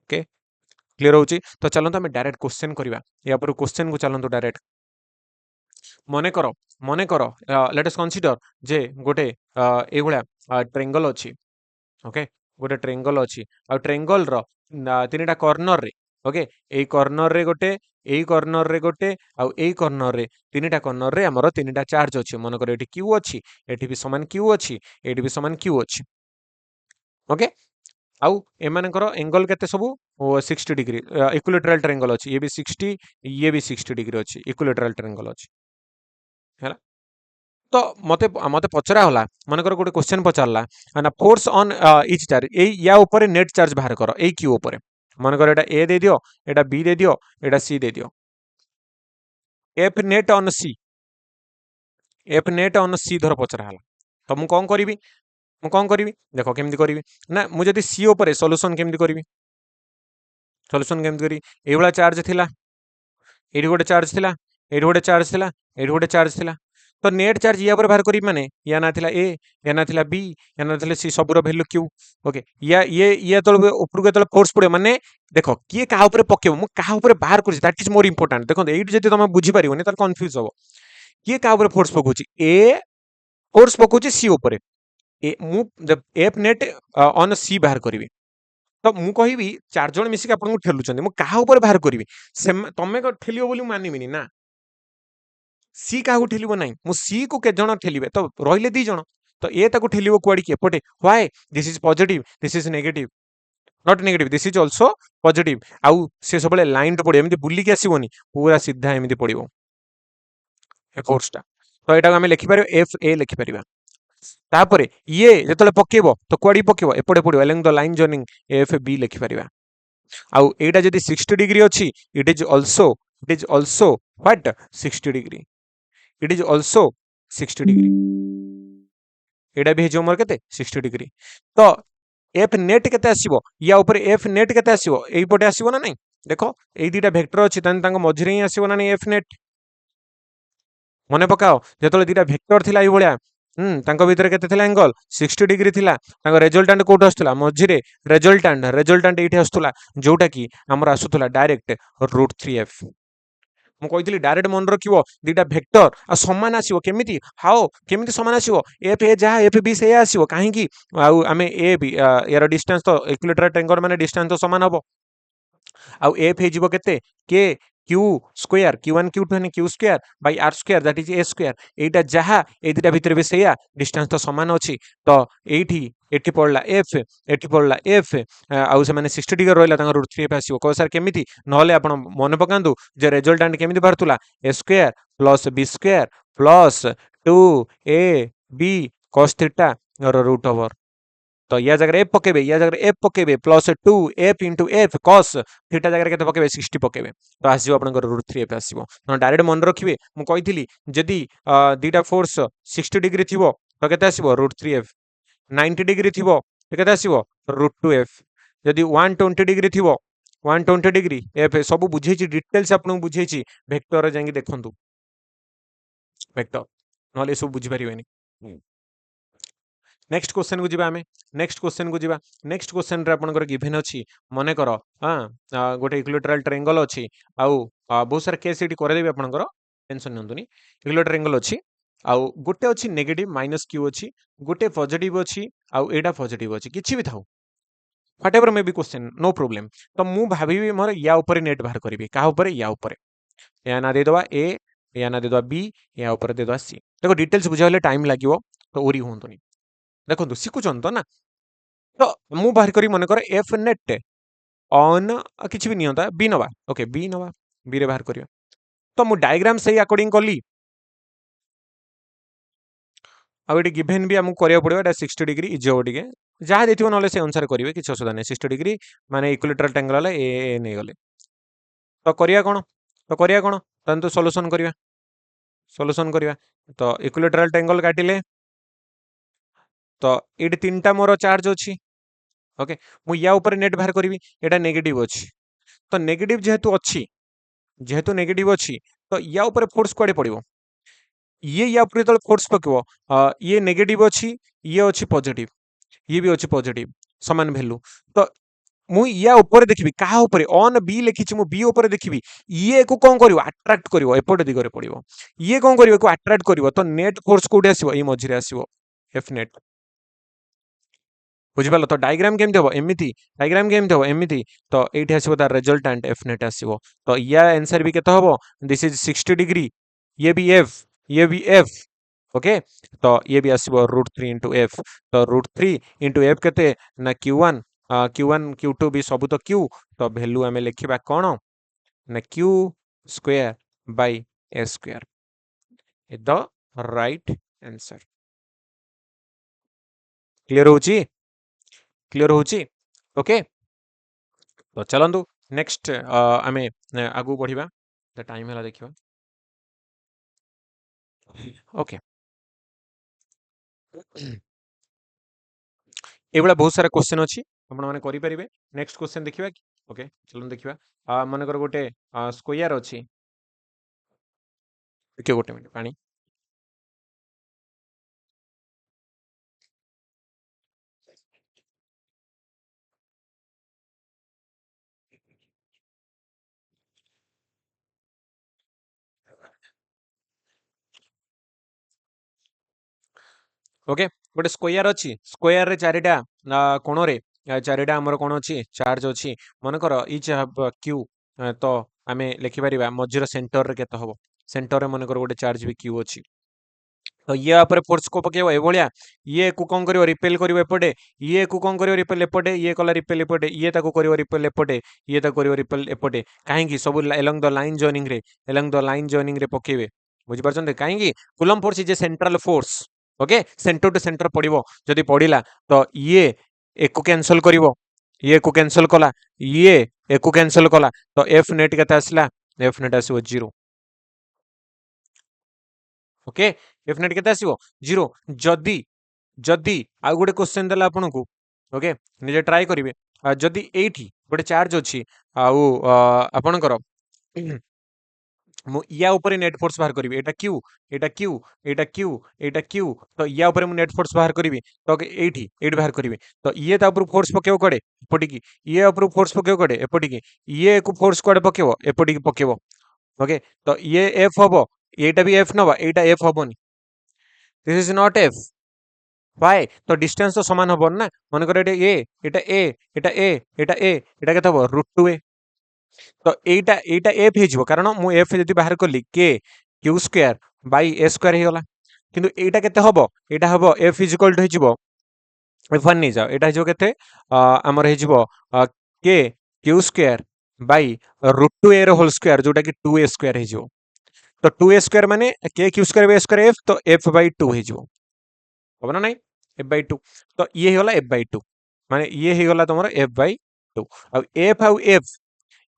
A: ओके क्लियर होची तो चलंतु हम डायरेक्ट क्वेश्चन करिवा या पर क्वेश्चन को चलंतु डायरेक्ट मने करो लेट अस कंसीडर जे गोटे ए भलिया ट्रायंगल अछि ओके गोटे ट्रायंगल अछि आ ट्रायंगल रो तीनटा कॉर्नर रे ओके एई कॉर्नर रे गोटे एई कॉर्नर रे गोटे आ एई कॉर्नर रे तीनटा कॉर्नर रे हमरो तीनटा चार्ज अछि मन करो एठी Q अछि एठी भी समान Q अछि एठी भी समान Q अछि ओके आउ एमानकर एंगल केते सबु 60 डिग्री इक्विलेटरल ट्रायंगल अछि ये भी 60 ये भी 60 डिग्री अछि इक्विलेटरल ट्रायंगल अछि हैला तो मते मते पचरा होला मनकर गोटे क्वेश्चन पचारला ना फोर्स ऑन इच चार्ज ए या ऊपर नेट चार्ज बाहर करो ए क्यू ऊपर मनकर एटा ए दे दियो एटा बी दे दियो एटा सी दे दियो एफ नेट ऑन सी धर पचरा होला तो मु कोन करबी देखो केमति करबी ना मु जदी सी ऊपर सॉल्यूशन केमति करबी सॉल्यूशन केमति करी ए वाला चार्ज थिला एडी गोटे चार्ज थिला एडी गोटे चार्ज थिला एडी गोटे चार्ज थिला तो नेट चार्ज या पर बाहर करी माने या ना थिला ए या ना थिला बी या ना थिला सी सबरो वैल्यू क्यू ओके या ये तो ऊपर के तो फोर्स पड़े माने देखो किए कहा ऊपर पकेबो मु कहा ऊपर बाहर करछि दैट इज मोर इंपोर्टेंट देखो एडी जदी तुम बुझी परिबोनी त कंफ्यूज हो किए कहा ऊपर फोर्स पकोछि ए फोर्स पकोछि सी ऊपर ए मु जब एफ नेट ऑन सी बाहर करबी तो मु कहिबी चार जण मिसिक आपन को ठेलुचंदी मु कहा ऊपर बाहर करबी तमे को ठेलियो बोली मानिबिनी ना सी काहू ठेलिबो नाही मु सी को के जण ठेलिबे तो रहिले दी जण तो ए ताको ठेलिबो कुआडी के पटे why this is positive this is negative not negative, this is also positive. आउ से सब लाइन रे पड़ो, एमती बुलिकी आसबनी, पूरा सीधा एमती पड़ो फोर्सटा। तो यहाँ आम लिखिपर एफ ए लिखिपर। तापर ये जो पकेब तो कुआड़ी पकेब एपटे पड़ो along the line joining F B लिखिपर। आउ एटा जदि 60 डिग्री अच्छी it is also what 60 degree, it is also 60 degree, एटा भी हो मोर केते 60 डिग्री। तो एफ नेट केते आसीबो, या ऊपर एफ नेट केते आसीबो, एई पटे आसीबो ना नहीं। देखो एई दुटा वेक्टर अछि तान तांको मझिरे ही आसीबो ना नहीं एफ नेट। मने पकाओ जेतले दुटा वेक्टर थिला एई भलिया तांको भितरे केते थिला एंगल 60 डिग्री थिला, तांको रिजल्टेंट कोठ आस्तुला मझिरे, रिजल्टेंट एठी आस्तुला जोटा की हमर आसुतला डायरेक्ट √3f। मु कहितली डायरेक्ट मन रखिबो दुटा वेक्टर आ समान आसीबो केमिति, हाओ केमिति समान आसीबो, एफ ए जहा एफ बी से आसीबो काहे की आउ आमे ए बी यार डिस्टेंस तो इक्विलेटरल ट्रायंगल माने डिस्टेंस तो समान हबो। आउ एफ हे जिवो केते के क्यू स्क्वायर q1 q2 है q square by r square that is a square, एटा जहा ए दुटा भितर भी सेया डिस्टेंस तो समान अछि। तो एठी एठी पड़ला f, एठी पड़ला f, आउ से माने 60 डिग्री रहला तांगर √3f आसीबो। को सर केमिति नहले आपण मन पकांदु जे रिजल्टेंट केमिति बाहरतुला a square plus b square plus 2ab cos theta root over. तो या जगह एफ पकेबे, या जगह एफ पकेबे plus 2f into F cos theta जगह केते पकेबे 60 पकेबे, तो आसीबो आपनकर √3f आसीबो। तो डायरेक्ट मन रखिबे मु कहितली जदी दीटा फोर्स 60 डिग्री थिबो तो केते आसीबो √3f, 90 डिग्री थिबो तो केते आसीबो √2f, जदी 120 डिग्री थिबो 120 डिग्री एफ सब बुझेची डिटेल्स आपन बुझेची वेक्टर जांगी देखंतु वेक्टर, नले सब बुझी परिबेनी। नेक्स्ट क्वेश्चन को जीवा आमे, नेक्स्ट क्वेश्चन को जीवा। नेक्स्ट क्वेश्चन रे आपनकर गिवन अछि मने कर गोटे इक्विलेटरल ट्रायंगल अछि आउ बहुत सारा केस एटी करे देबे आपनकर, टेंशन नंतुनी। इक्विलेटरल ट्रायंगल अछि आउ गोटे अछि नेगेटिव माइनस q अछि, गोटे पॉजिटिव अछि आउ एटा पॉजिटिव अछि, किछि भी थाउ whatever may be question no problem. तो मु भाबीबी मोर या ऊपर नेट बाहर करबी, का ऊपर या ऊपर, या ना दे दवा ए, या ना दे दवा बी, या ऊपर दे दवा सी। देखो डिटेल्स बुझाइले टाइम लागिवो तो ओरी होंतुनी, देखो शिखुचन तो ना। तो मु बाहर करी मन कर एफ नेट ऑन किछि भी नियंता बी नवा, ओके बी नवा, बी रे बाहर करियो। तो मु डायग्राम सही अकॉर्डिंग कली, आ एटी गिवन भी हमकु करिया पड़िबो, एटा 60 डिग्री इज हो डिगे जहा देथिबो नले से अनुसार करिवे, किछि असुविधा नै। 60 डिग्री माने इक्विलेटरल ट्रायंगल ए नै गले। तो करिया कोन, तो करिया कोन तन तो सॉल्यूशन करिया, सॉल्यूशन करिया। तो इक्विलेटरल ट्रायंगल काटिले तो एटी तीनटा मोर चार्ज अछि, ओके मु या ऊपर नेट बाहर करिवि, एटा नेगेटिव अछि। तो नेगेटिव जेहेतु नेगेटिव अछि तो या ऊपर फोर्स कोडे पड़िबो, ये या ऊपर तो फोर्स पकेबो, ये नेगेटिव अछि, ये अछि पॉजिटिव, ये भी अछि पॉजिटिव, समान वैल्यू। तो मु या ऊपर देखिबि, कहा ऊपर ऑन बी लिखिछि मु बी ऊपर देखिबि, ये को कोन करिवो अट्रैक्ट करिवो, एपट दिगरे पड़िबो, ये कोन करिवो को अट्रैक्ट करिवो। तो नेट फोर्स कोडे आसीबो, ए मझिरे आसीबो एफ नेट, बुझिपाल। तो डायग्राम केमति हबो एमिति, डायग्राम केमति हबो एमिति। तो एठी आसीबो तार रिजल्टेंट एफ नेट आसीबो। तो या आंसर भी केते हबो, दिस इज 60 डिग्री, ये भी एफ, ये भी एफ, ओके। तो ये भी आसीबो √3 इंटू एफ। तो √3 इंटू एफ केते ना q1, q1 q2 भी सब तो q। तो वैल्यू हमें लिखिबा कोन ना q square by a square is the right answer. Clear होची, क्लियर होची, ओके। तो चलंतु नेक्स्ट आमे आगु बढ़िबा, द टाइम हला देखिबा, ओके। एबला बहुत सारा क्वेश्चन अछि, आपण माने करि परिबे। नेक्स्ट क्वेश्चन देखिबा कि, ओके चलन देखिबा। मन कर गोटे स्क्वायर अछि, देखियो गोटे मिनिट पानी। ओके गोटे स्क्वायर अछि, स्क्वायर रे चारिटा कोण रे चारिटा हमर कोण अछि चार्ज अछि। मन कर इच हैव q, तो आमे लिखि परिबा मझिर सेंटर रे केते हबो, सेंटर रे मन कर गोटे चार्ज भी q अछि। तो ये आप फोर्स को पकेब एभलिया ये को कौन करियो रिपेल करियो एपटे ये को कौन करियो रिपेल एपटे ये कला रिपेल एपटे ये ताको करियो रिपेल एपटे ये ताको करियो रिपेल एपटे काहेकि सब एलोंग द लाइन जॉइनिंग रे एलोंग द लाइन जॉइनिंग रे पकेबे बुझि परछन काहेकि coulomb force is a central force okay centre to centre पड़िबो जदि पड़िला तो ये एको कैंसल करिवो ये को कैंसल कला ये एको कैंसल कला तो एफ नेट केते आसला एफ नेट आसीबो 0 ओके एफ नेट केते आसीबो 0 जदि जदि आउ गोटे क्वेश्चन देला आपनको ओके निजे ट्राई करिवे जदि एठी गोटे चार्ज अछि आउ आपनकर मु या ऊपर नेट फोर्स बाहर करी एटा क्यू एटा क्यू एटा क्यू एटा क्यू तो या ऊपर मु नेट फोर्स बाहर करी तो एठी एठी बाहर करी तो ये ता ऊपर फोर्स पकेव कड़े एपटी की ये ऊपर फोर्स पकेव कड़े एपटी की ये को फोर्स कड़े पकेव एपटी की पकेव ओके तो ये एफ हबो एटा भी एफ नबा एटा एफ हबोनी this is not F why तो डिस्टेंस तो समान हबो ना मन करे एटा ए एटा ए एटा ए एटा ए एटा केते हबो √2a तो एटा एटा एफ हे कारण मु एफ जदि बाहर कली K Q square by a square हे गला किंतु एटा केते हबो एटा हबो एफ इज इक्वल टू हेजिबो f1 नहीं जाओ एटा हेजिबो केते हमर हेजिबो K Q square by √2a रो होल स्क्वायर जोटा कि 2a स्क्वायर हेजिबो तो 2a स्क्वायर माने के Q square by square F तो f बाई 2 हेजिबो हो ना नहीं f बाई 2 तो ये हे गला f बाई 2 माने ये हे गला तमरो f बाई 2 अब f आउ f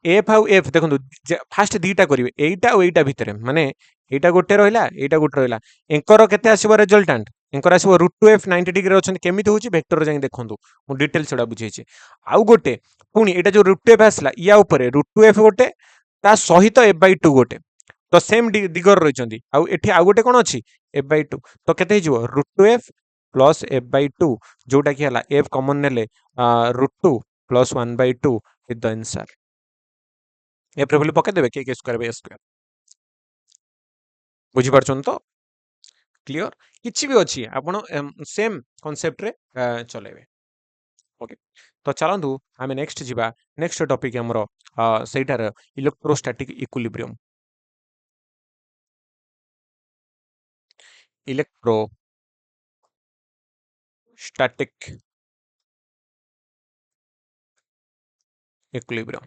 A: एफ आउ एफ देखो फास्ट दीटा करेंगे एटा और एटा भितर माने एटा गोटे रहा एटा गोटे रहा एंकर केते आसीबो रिजल्टेंट एंकर आसीबो √2f 90 डिग्री अछन केमिति होची वेक्टर जाई देखंतु मु डिटेल छडा बुझेछि आउ गोटे पुनी एटा जो √2f आसला या ऊपर √2f गोटे ता सहित f/2 गोटे तो सेम दिगर रहिचंदी आउ एठी आउ गोटे कोन अछि f/2 तो केते हिजो √2f प्लस f/2 जोटा कि हला f कॉमन नेले √2 प्लस 1/2 इज द आंसर ए प्रिवली पके देबे के स्क्वायर बाय स्क्वायर बुझी परछन तो क्लियर किछि भी अछि आपण सेम कांसेप्ट रे चलेबे ओके तो चलंतु आमे नेक्स्ट जिबा नेक्स्ट टॉपिक हमरो सेटार electrostatic equilibrium equilibrium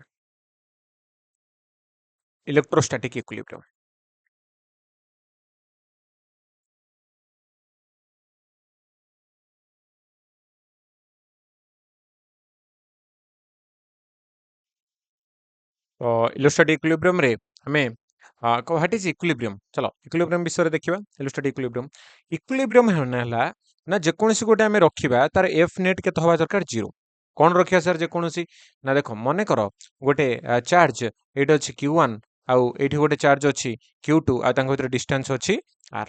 A: electrostatic equilibrium तो इलेक्ट्रोस्टैटिक इक्विलिब्रियम रे हमें व्हाट इज इक्विलिब्रियम चलो इक्विलिब्रियम विषय रे देखिबा इलेक्ट्रोस्टैटिक इक्विलिब्रियम होना ना जेकोसी गोटे आम रखा तार एफ नेट के हवा दरकार 0 कौन रखा सर जेकोसी ना देख मन कर गोटे चार्ज ये अच्छी Q1 आउ ये गोटे चार्ज अच्छी Q2 आ भीतर डिस्टेंस अच्छी R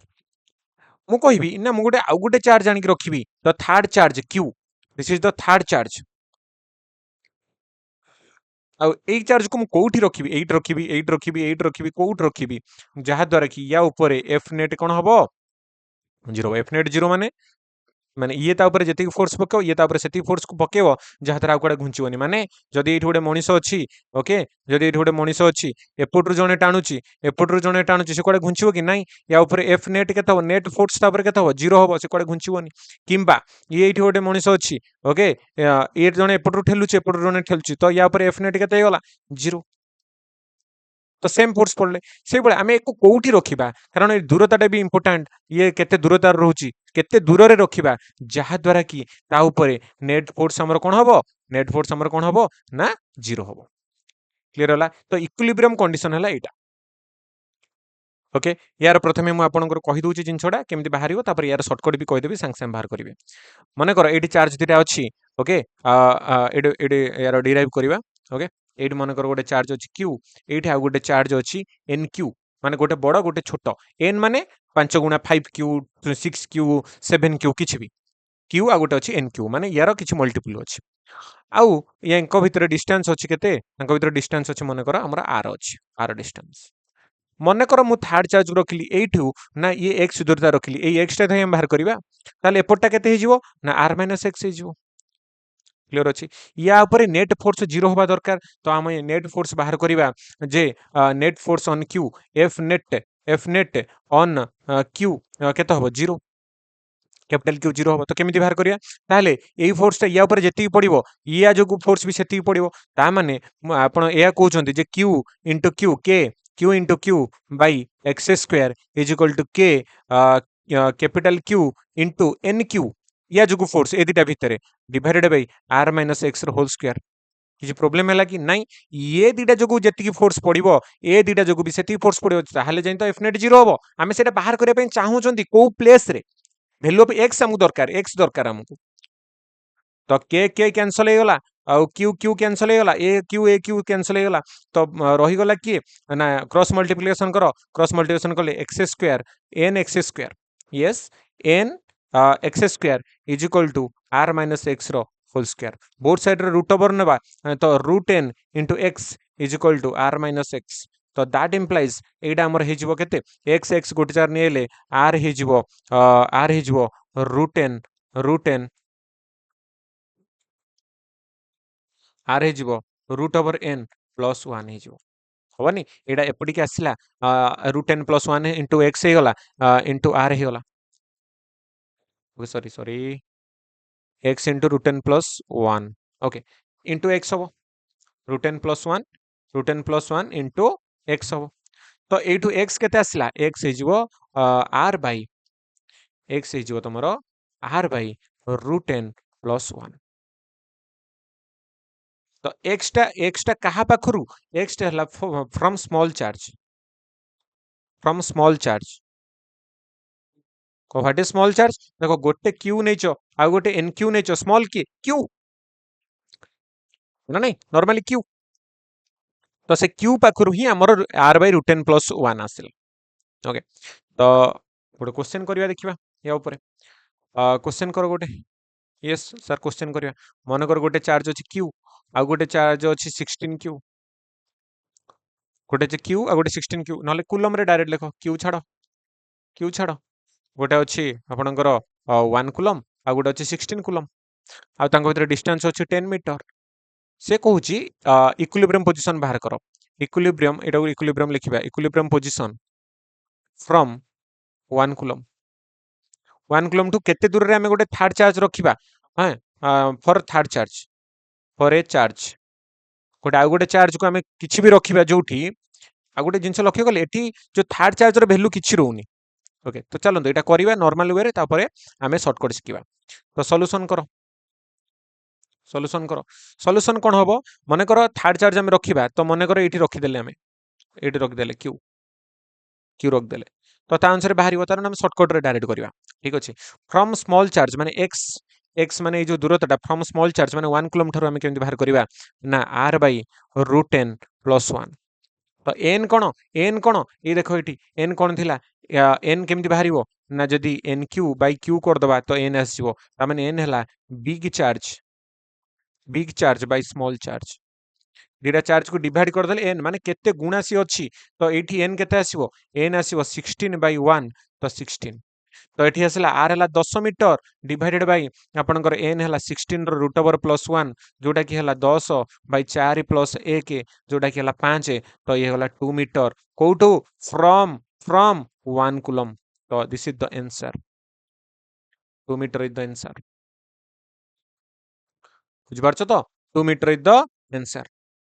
A: मु कहबी ना मु गोटे आउ गोटे चार्ज आनिक रखी the third charge Q this is the third charge आउ एई चार्ज को मु कोठी रखिबी एट रखिबी एट रखिबी एट रखिबी कोठ रखिबी जहा द्वारा कि या ऊपर एफ नेट कोन हबो 0 एफ नेट 0 माने माने ये ता ऊपर जति फोर्स पकेव ये ता ऊपर सेति फोर्स को पकेव जहा तरा कोडे घुंचीवनी माने जदि एठी गोटे मनीष अछि ओके जदि एठी गोटे मनीष अछि एपटरु जणे टाणुची से कोडे घुंचीव कि नाही या ऊपर एफ नेट केता हो नेट फोर्स ता ऊपर केता हो 0 हबो से कोडे घुंचीवनी किंबा ये एठी गोटे मनीष अछि ओके ये जणे एपटरु ठेलुची एपटरु जणे ठेलुची तो या ऊपर एफ नेट केते गला 0 तो सेम फोर्स पड़ले से बळे आमे एको कोठी रखिबा कारण ए दूरताटा भी इंपोर्टेंट ये केते दूरतार रहउची केते दूर रे रखिबा जहा द्वारा कि ता ऊपर नेट फोर्स हमर कोन हबो नेट फोर्स हमर कोन हबो ना 0 हबो क्लियर होला तो इक्विलिब्रियम कंडीशन हला एटा ओके यार प्रथमे मु आपनकर कहि दोची जिंसडा केमति बाहरियो तापर यार शॉर्टकट भी कहि देबी संग संग बाहर करिवे माने कर एटी चार्ज दिटा अछि ओके एडे एडे यार डिराइव करिवा ओके एटी मन कर गोटे चार्ज अछि Q एटी आ गोटे चार्ज अछि NQ माने गोटे बड़ गोटे छोट n माने 5 गुणा 5Q 6Q 7Q किछि भी Q आ गोटे अछि NQ माने यार किछि मल्टीपल अछि आउ यांको भितर डिस्टेंस अछि केते यांको भितर डिस्टेंस अछि मन कर हमरा r अछि r डिस्टेंस मन कर मु थर्ड चार्ज रखिली एठू ना ये x दूरता रखिली ए x टा धय हम बाहर करिवा ताले एपटा केते हिजिवो ना r - x हिजिवो क्लियर अछि या ऊपर नेट फोर्स 0 होबा दरकार तो हम नेट फोर्स बाहर करिवा जे net force on Q F net F net on Q केते हबो 0 कैपिटल क्यू 0 हम तो केमी बाहर करिया ताहले एई फोर्सटा या ऊपर जेति पड़िबो या जो फोर्स भी सेति पड़िबो ता माने आपण एया कहउचंती जे Q into Q K Q into Q by X square is equal to K capital Q into n Q या जो फोर्स ए दिटा भितरे divided by R minus x रो होल स्क्वायर किसी प्रोब्लेम है कि नहीं ये दीटा जो जी फोर्स पड़ो ए दीटा जो भी से फोर्स पड़ो ताहले जाई तो एफ नेट 0 हम आम से बाहर करने चाहूँगी कौ प्लेस रे वैल्यू ऑफ एक्स हमको दरकार एक्स दरकार हमको तो के कैंसल हो गला आउ क्यू क्यू कैंसल हो गला ए क्यू कैंसल हो गला तो रहीगला किए ना क्रॉस मल्टीप्लिकेशन करो क्रॉस मल्टीप्लिकेशन कले x square n x square yes n x square is equal to r minus x रो होल स्क्वायर बोथ साइड रे रूट ओवर नेबा तो root n into x is equal to r minus x तो दैट इम्प्लाइज एटा हमर हेजिवो केते एक्स एक्स गोटे चार नेले आर हेजिवो रूट एन आर हेजिवो रूट ओवर एन प्लस 1 हेजिवो हबनी एटा एपडी के आसिला root n plus 1 into x हे गला इंटू आर हे गला sorry sorry x into root n plus 1 okay into x हम root n plus 1 into x हम तो एठू एक्स केते आसिला एक्स हेजिवो आर बाई एक्स हेजिवो तमरो r by root n plus 1 तो एक्सटा कहा पाखरु एक्सटा हला फ्रॉम स्मॉल चार्ज को व्हाट इज स्मॉल चार्ज देखो गोटे क्यू नेचो आ गोटे एन क्यू नेचो स्मॉल क्यू ना नहीं नॉर्मली क्यू तो से क्यू पाखरु ही हमर r by root n plus 1 आसिल ओके तो गोटे क्वेश्चन करिया देखिबा या ऊपर क्वेश्चन करो गोटे यस सर क्वेश्चन करिया मन कर गोटे चार्ज अछि क्यू आ गोटे चार्ज अछि 16 क्यू गोटे क्यू आ गोटे 16 क्यू नले कूलम रे डायरेक्ट लिखो क्यू छाड़ गोटे अछि आपणकर 1 कूलम आ गोटे अछि 16 कूलम आ तांको भितर डिस्टेंस अछि 10 मीटर से कहूची इक्विलिब्रियम पोजीशन बाहर करो इक्विलिब्रियम एटा इक्विलिब्रियम लिखिबा equilibrium position from 1 coulomb 1 coulomb to केते दूर रे हमें गोटे थर्ड चार्ज रखिबा हां for third charge for a charge गोटे आ गोटे चार्ज को हमें किछि भी रखिबा जोठी आ गोटे जिंस लक्ष्य कले एठी जो थर्ड चार्ज रो वैल्यू किछि रहउनी ओके तो चलो एटा करिबा नॉर्मल वे रे तापरे हमें शॉर्टकट सिकिबा तो सॉल्यूशन करो सॉल्यूशन कोन होबो मने करो थर्ड चार्ज हम रखिबा तो मने करो एठी रखि देले हमें एठी रखि देले क्यू रख देले तो ता आंसर बाहरिबो तार हम शॉर्टकट रे डायरेक्ट करिबा ठीक अछि फ्रॉम स्मॉल चार्ज माने एक्स माने जो दूरता फ्रॉम स्मॉल चार्ज माने 1 कूलम थारो हमें केमति बाहर करिबा ना r by root n plus 1 तो एन कोन ये देखो एठी एन कोन थिला एन केमति बाहरिबो ना जदी एन क्यू बाय क्यू कर दबा तो एन आसीबो ता माने एन हला big charge by small charge दीटा चार्ज को डिवाइड कर देले एन माने केते गुणा सी अछि तो एठी एन केते आसीबो एन आसीबो 16 बाय 1 तो 16 तो एठी आसला आर हला 10 मीटर डिवाइडेड बाय आपनकर एन हला 16 रो रूट ओवर प्लस 1 जोटा की हला 10 बाय 4 प्लस 1 जोटा की हला 5 तो ये हला 2 मीटर कोटू फ्रॉम 1 कूलम तो this is the answer 2 metre is the answer बुझ पारछ तो 2 metre is the answer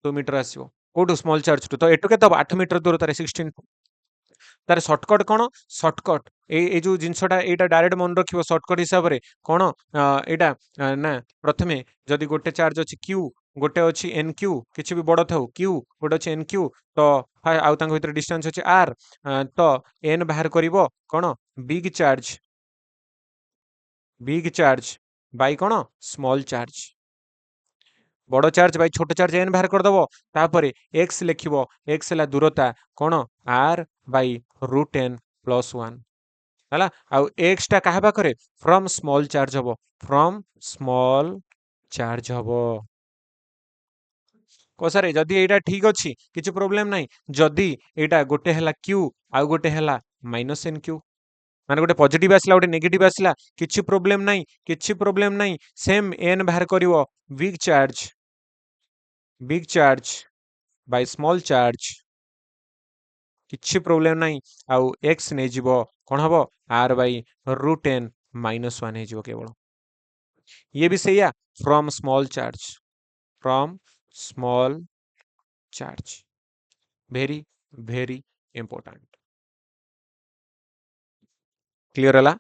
A: 2 metre आसीबो कोटू स्मॉल चार्ज टू तो एटू केते 8 मीटर दूरता रे 16 तार शॉर्टकट कोन शॉर्टकट ए जो जिनसटा एटा डायरेक्ट मन रखिबो शॉर्टकट हिसाब रे कोन एटा ना प्रथमे जदी गोटे चार्ज अछि क्यू गोटे अछि एन क्यू किछि भी बड़ थाउ क्यू गोटे अछि एन क्यू तो आउ तांग भितर डिस्टेंस अछि आर तो एन बाहर करिवो कोन बिग चार्ज बाय कोन स्मॉल चार्ज बड़ चार्ज बाय छोट चार्ज एन बाहर कर दबो तापरे एक्स लिखिबो एक्स हला दूरता कोन r by root n plus 1 हला आ एक्स टा कहा पाखरे फ्रॉम स्मॉल चार्ज हबो फ्रॉम स्मॉल चार्ज हबो को सारे जदी एटा ठीक अछि किछ प्रॉब्लम नाही जदी एटा गोटे हला क्यू आ गोटे हला माइनस एन क्यू माने गोटे पॉजिटिव आसला गोटे नेगेटिव आसला किछि प्रॉब्लम नाही सेम एन बाहर करिवो big charge by small charge किछि प्रोब्लेम नाही आउ x नै जिवो कोन हबो r by root n minus 1 हे जिवो केवल ये भी सही है from small charge very very important clear हला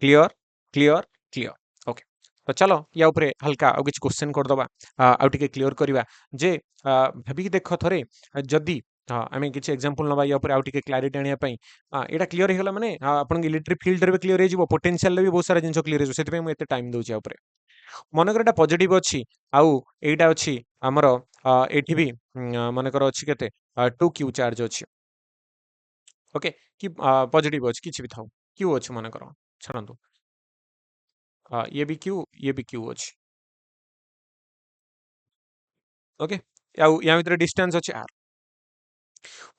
A: क्लियर क्लियर क्लियर ओके तो चलो या ऊपर हल्का आ किछ क्वेश्चन कर दबा आ टिके क्लियर करबा जे भाबी देख थरे जदी आमे किछ एग्जांपल नबा या ऊपर आ टिके क्लैरिटी आनिया पई एटा क्लियर हे गेला माने आपन इलेक्ट्रिक फील्ड रे भी क्लियर हे जिवो पोटेंशियल रे भी बहुत सारा जिंस क्लियर हे सेति पे मु एते टाइम दोछि आ ऊपर मन कर एटा पॉजिटिव अछि आउ एटा अछि हमर एठी भी मन कर अछि केते 2q चार्ज अछि ओके कि पॉजिटिव अछि किछ भी थाउ क्यू अछि मन कर छरंतु ये भी क्यू अछि ओके या भितर डिस्टेंस अछि r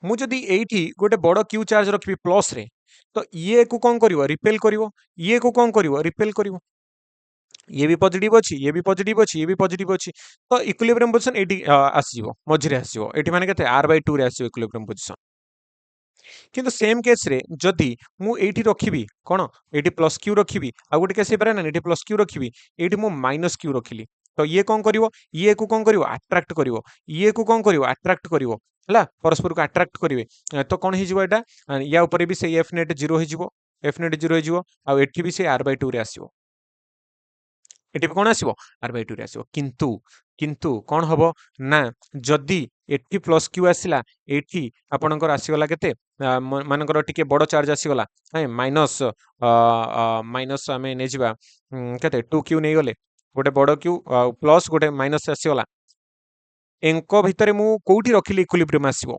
A: मु जदी एठी गोटे बड़ क्यू चार्ज रखबी प्लस रे तो ये को कोन करिवो रिपेल करिवो ये को कोन करिवो रिपेल करिवो ये भी पॉजिटिव अछि ये भी पॉजिटिव अछि ये भी पॉजिटिव अछि तो इक्विलिब्रियम पोजीशन एटी आसीबो मझिरे आसीबो एटी माने केते r/2 रे आसीबो इक्विलिब्रियम पोजीशन किंतु सेम केस रे जदी मु एठी रखिबी कोन एठी प्लस क्यू रखिबी आ गोटे केस पारे ना एठी प्लस क्यू रखिबी एठी मु माइनस क्यू रखिली तो ये कोन करिवो ये को कोन करिवो अट्रैक्ट करिवो ये को कोन करिवो अट्रैक्ट करिवो हला परस्पर को अट्रैक्ट करिवे तो कोन हे जिवो एटा या ऊपर भी से एफ नेट 0 हे जिवो एफ नेट 0 हे जिवो आ एठी भी से r/2 रे आसीबो एटी कौन आसीबो r/2 रे आसीबो किंतु किंतु कौन हबो ना जदी एटी प्लस क्यू आसिला एटी आपनकर आसीगला केते मानकर टिके बड़ चार्ज आसीगला है माइनस माइनस आमे नै जिबा केते 2q नै गले गोटे बड़ क्यू प्लस गोटे माइनस आसीगला एंको भितरे मु कोउठी रखिली इक्विलिब्रियम आसीबो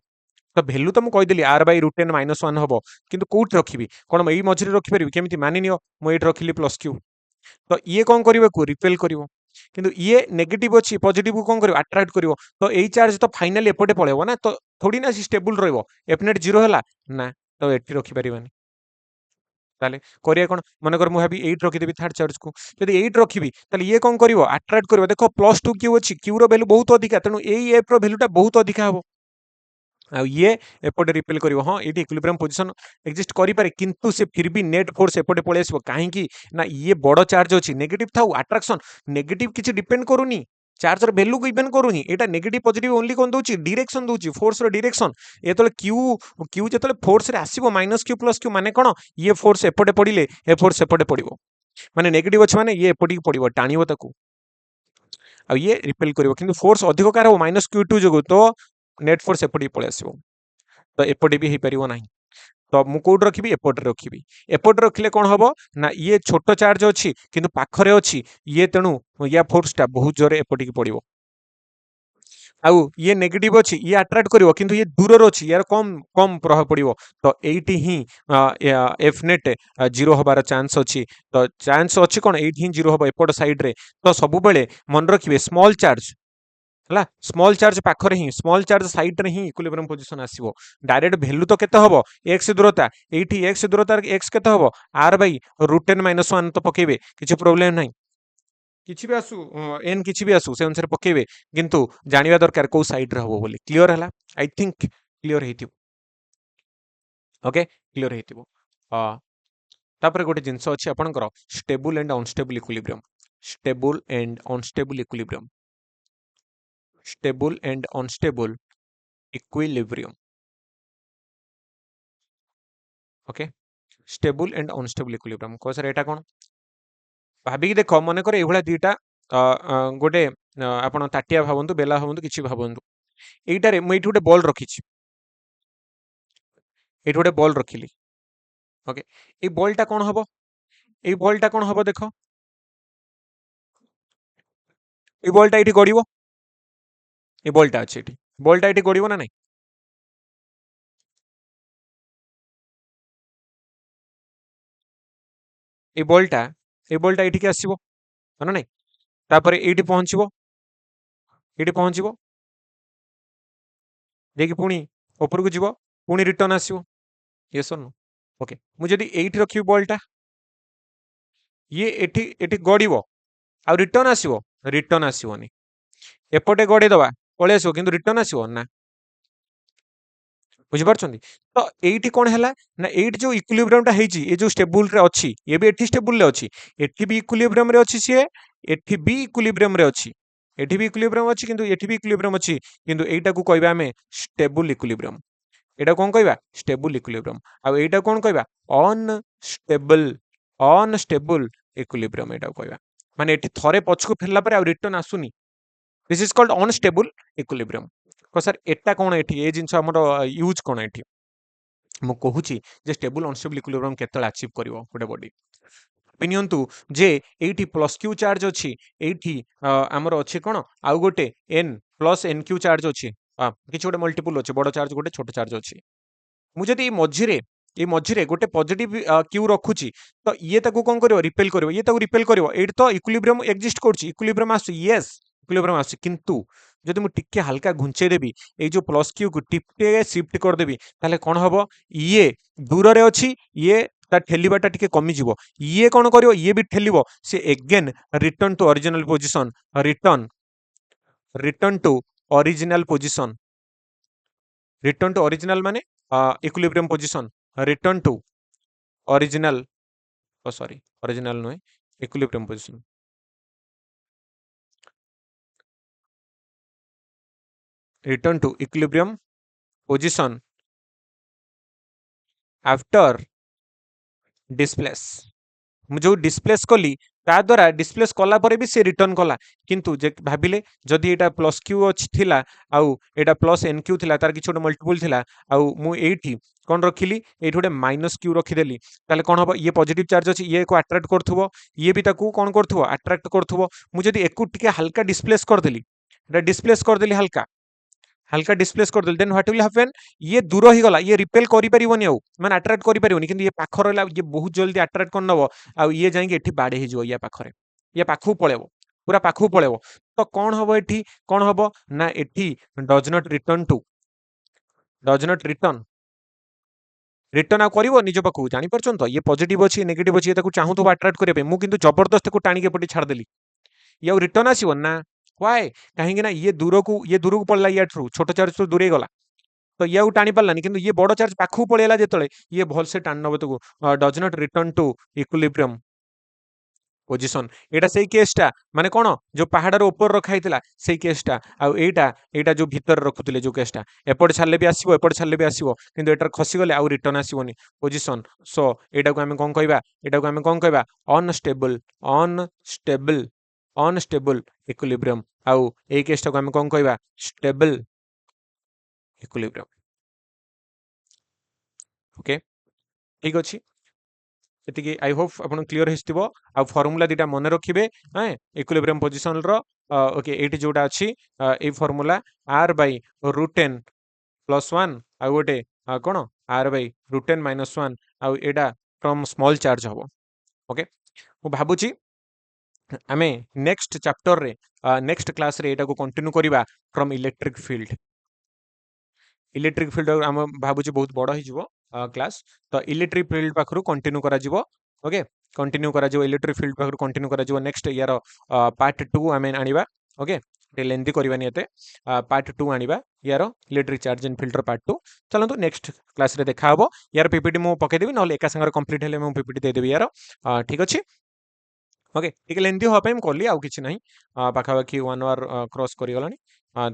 A: तो वैल्यू तो मु कहि देली r/√n - 1 हबो किंतु कोउठी रखिबी कोन एई मझिरे रखि परिबी केमिति मानि नियो मु एठी रखिली प्लस क्यू तो ये कौन करिवो को रिपेल करिवो किंतु ये नेगेटिव अछि पॉजिटिव को कौन करिवो अट्रैक्ट करिवो तो एई चार्ज तो फाइनली एपटे पळेबो ना तो थोड़ी ना स्टेबल रहइबो एफ नेट 0 हला ना तो एठी रखि परिबानी ताले करिया कोन मन कर मु भाबी 8 रखि देबी थर्ड चार्ज को यदि 8 रखिबी ताले ये कौन करिवो अट्रैक्ट करिवो देखो +2 क्यू अछि क्यू रो वैल्यू बहुत अधिका तनु एई एफ रो वैल्यू टा बहुत अधिका हबो आ ये एपटे रिपेल करिवो हां एटी इक्विलिब्रियम पोजीशन एग्जिस्ट करि पारे किंतु से फिर भी नेट फोर्स एपटे पळे आसीबो काहे कि ना ये बड़ चार्ज अछि नेगेटिव थाउ अट्रैक्शन नेगेटिव किछि डिपेंड करूनी चार्जर वैल्यू को डिपेंड करूनी एटा नेगेटिव पॉजिटिव ओनली कोन दोछि डायरेक्शन दोछि फोर्स रो डायरेक्शन एतले क्यू क्यू जेतले फोर्स रे आसीबो -q + q माने कोन ये फोर्स एपटे पडिले ए फोर्स एपटे पडिबो माने नेगेटिव अछि माने ये एपटी पडिबो टाणिबो ताकू आ ये रिपेल करिवो किंतु फोर्स अधिक कार हो -q2 जगो तो नेट फोर्स एपटी पळे आसीबो तो एपटे भी हे परिवो नाही तो मु कोड रखिबी एपटे रखिबी एपटे रखिले कोन हबो ना ये छोटो चार्ज अछि किंतु पाखरे अछि ये तेनु या फोर्स टा बहुत जोरे एपटी की पडिवो आउ ये नेगेटिव अछि ये अट्रैक्ट करिवो किंतु ये दूर रो अछि यार कम कम प्रभाव पडिवो तो एटी ही एफ नेट 0 होबार चांस अछि तो चांस अछि कोन एटी ही 0 होबो एपट साइड रे तो सब बेले मन रखिबे स्मॉल चार्ज हला स्मॉल चार्ज पाखरे ही स्मॉल चार्ज साइड रे ही इक्विलिब्रियम पोजीशन आसीबो डायरेक्ट वैल्यू तो केते हबो x दूरता एठी x दूरता x केते हबो r/√n - 1 तो पकेबे किछि प्रॉब्लम नाही किछि भी आसु n किछि भी आसु से अनुसार पकेबे किंतु जानिबा दरकार को साइड रे हबो बोली क्लियर हला आई थिंक क्लियर हेतिबो ओके क्लियर हेतिबो अ तापर गोटे जिंस अछि आपनकर stable and unstable equilibrium stable and unstable equilibrium stable and unstable equilibrium okay stable and unstable equilibrium को सर एटा कोन भाबी देखो मने करे एभला दीटा गोटे आपण ताटिया भाबंतु बेला भाबंतु किछि भाबंतु एइटा रे मैं एठी गोटे बॉल रखिछि एठी गोटे बॉल रखिली ओके ए बॉल टा कोन हबो ए बॉल टा कोन हबो देखो ए बॉल टा एठी गडिवो ए बॉल टा अछि एठी बॉल टा एठी गडिवो ना नै ए बॉल टा एठी के आसीबो माने नै तापर एठी पहुंचीबो जेकी पुणी ऊपर को जीवो पुणी रिटर्न आसीबो यस और नो ओके मु जदी एठी रखिबी बॉल टा ये एठी एठी गडिवो आ रिटर्न आसीबोनी एपटे गडे दबा पळे आसीबो किंतु रिटर्न आसीबो ना बुझिपारुछंती तो एइठी कोन हैला ना एइठी जो इक्विलिब्रियम टा हेची ए जो स्टेबल रे अछि ए भी एठी स्टेबल रे अछि एठी भी इक्विलिब्रियम रे अछि सिए एठी भी इक्विलिब्रियम रे अछि एठी भी इक्विलिब्रियम अछि किंतु एठी भी इक्विलिब्रियम अछि किंतु एइटा को कहबा हमें स्टेबल इक्विलिब्रियम एटा कोन कहबा स्टेबल इक्विलिब्रियम आ एइटा कोन कहबा अनस्टेबल इक्विलिब्रियम एटा कहबा माने एठी थरे पछको फेरला पर आ रिटर्न आसुनी this is called unstable equilibrium को सर एटा कोन एठी ए जिंस हमर यूज कोन एठी मु कहूची जे स्टेबल अनस्टेबल इक्विलिब्रियम केतला अचीव करिवो गोटे बॉडी पिनियंतु जे एठी प्लस क्यू चार्ज अछि एठी हमर अछि कोन आउ गोटे n plus n Q charge अछि किछ गोटे मल्टीपल अछि बड़ चार्ज गोटे छोट चार्ज अछि मु जदि ए मझिरे गोटे पॉजिटिव क्यू रखुची तो ये ताको कोन करिवो रिपेल करिवो ये ताको रिपेल करिवो एठी तो इक्विलिब्रियम एक्जिस्ट करछि इक्विलिब्रियम आसु यस इक्विलिब्रियम आसु किंतु जदि मु टिके हल्का घुंचे देबी ए जो प्लस क्यू को टिपे शिफ्ट कर देबी ताले कोन हबो ये दूर रे अछि ये ता ठेलिबाटा टिके कमी जिवो ये कोन करिवो ये भी ठेलिवो से again return to original position return to original position return to original माने equilibrium position return to original sorry original no equilibrium position return to equilibrium position after displace मु जो डिस्प्लेस कली ता द्वारा डिस्प्लेस कला परे भी से रिटर्न कला किंतु जे भाबिले जदि एटा प्लस क्यू अछि थिला आउ एटा प्लस एन क्यू थिला तार कि छोटे मल्टीपल थिला आउ मु एठी कोन रखिली एठी गोटे माइनस क्यू रखि देली ताले कोन हबो ये पॉजिटिव चार्ज अछि ये को अट्रैक्ट करथुबो ये भी ताकू कोन करथुबो अट्रैक्ट करथुबो मु जदि एकु टिके हल्का डिस्प्लेस कर देली एटा डिस्प्लेस कर देली हल्का हल्का डिस्प्लेस कर देली देन व्हाट विल हैपन ये दूर ही गला ये रिपेल करि परिबोनी आउ माने अट्रैक्ट करि परिबोनी किंतु ये पाखर रहला ये बहुत जल्दी अट्रैक्ट कर नबो आ ये जाई एठी बाडे ही जो या पाखरे ये पाखु पळेबो पूरा पाखु पळेबो तो कोन हबो एठी कोन हबो ना एठी डज नॉट रिटर्न रिटर्न आ करिवो निज पाखु जानि परछन तो ये पॉजिटिव अछि नेगेटिव अछि ताकू चाहू तो अट्रैक्ट करिबे मु किंतु जबरदस्त को टाणी के पटी छाड़ देली ये रिटर्न आसीबो ना व्हाई कहीं ना ये दूर को पड़ला या छोट चार्ज तो दूरे गला तो ये टाणी पारानी कि ये बड़ चार्ज पाखु पड़ेगा जो ये भल से टाणी नब तो does not return to equilibrium position एटा सेही केसटा माने कोन जो पहाड़ ऊपर रखा हितला सेही केसटा आ एटा जो भीतर रखुतिले जो केसटा एपड़ छाले भी आसीबो एपड़ छाले भी आसीबो किंतु एटर खसी गले आ रिटर्न आसीबोनी पोजीशन सो एटा को हमें कोन कहबा एटा को हमें कोन कहबा अनस्टेबल अनस्टेबल इक्विलिब्रियम आउ ए केसटा को हमें कोन कहबा स्टेबल इक्विलिब्रियम ओके ठीक अछि एतिकी आई होप आपन क्लियर हिस्तिबो आ फार्मूला दिटा मन रखिबे हैं इक्विलिब्रियम पोजीशन रो ओके एटी जोटा अछि ए फार्मूला r बाय √10 + 1 आ गोटे कोन r बाय √10 - 1 आ एडा फ्रॉम स्मॉल चार्ज हबो ओके मु भाबुची आमे नेक्स्ट चैप्टर रे नेक्स्ट क्लास रे एटा को कंटिन्यू करिबा फ्रॉम इलेक्ट्रिक फील्ड हम भाबुची बहुत बड़ ही जीवो क्लास तो इलेक्ट्रिक फील्ड पाखरु कंटिन्यू करा जीवो ओके कंटिन्यू करा जीवो इलेक्ट्रिक फील्ड पाखरु कंटिन्यू करा जीवो नेक्स्ट ईयर पार्ट 2 आमे आनिबा ओके ते लेंथी करबानी एते पार्ट 2 आनिबा यार electric charge and filter part 2 चलंतु नेक्स्ट क्लास रे देखा हबो यार पीपीटी मु पके देबी नले एका संगर कंप्लीट हेले मु पीपीटी दे देबी यार ठीक अछि ओके टिके लेंथी हो पे हम करली आउ किछि नाही पाखा बाकी 1 आवर क्रॉस करि गलानी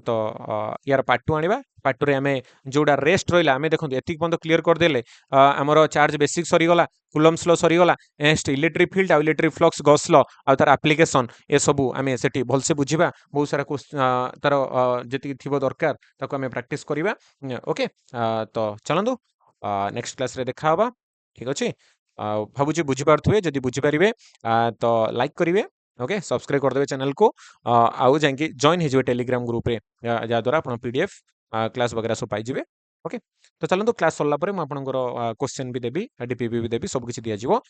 A: तो यार पार्ट 2 आनिबा पार्ट 2 रे हमें जोडा रेस्ट रहिला हमें देखंतु एतिक बंद क्लियर कर देले हमर चार्ज बेसिक सरी गला कुलम्स लॉ सरी गला नेक्स्ट इलेक्ट्रिक फील्ड आ इलेक्ट्रिक फ्लक्स गॉस लॉ आ तार एप्लीकेशन ए सबु हमें सेठी भल से बुझिबा बहुत सारा तार जति थिबो दरकार ताको हमें प्रैक्टिस करिबा ओके तो चलंदु नेक्स्ट क्लास रे देखा हबा ठीक अछि भाबुची बुझि पारथुवे जदि बुझि पारिबे तो लाइक करिवे ओके सब्सक्राइब कर देबे चैनल को आउ जांकि जॉइन हे जिवे टेलीग्राम ग्रुप रे जा द्वारा आपण पीडीएफ क्लास वगैरह सब पाई जिवे ओके तो चलंतु क्लास सरला परे म आपनकर क्वेश्चन भी देबी डीपीपी भी देबी सब किछि दिया जिवो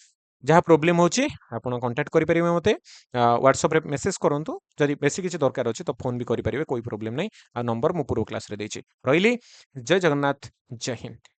A: जहाँ प्रोब्लेम होची आपण कांटेक्ट करि परिबे मते व्हाट्सएप रे मेसेज करंतु जदि बेसी किछि दरकार अछि तो फोन भी करि परिबे कोई प्रोब्लेम नै आ नंबर मु पूरा क्लास रे देछि रहिली जय जगन्नाथ जय हिंद।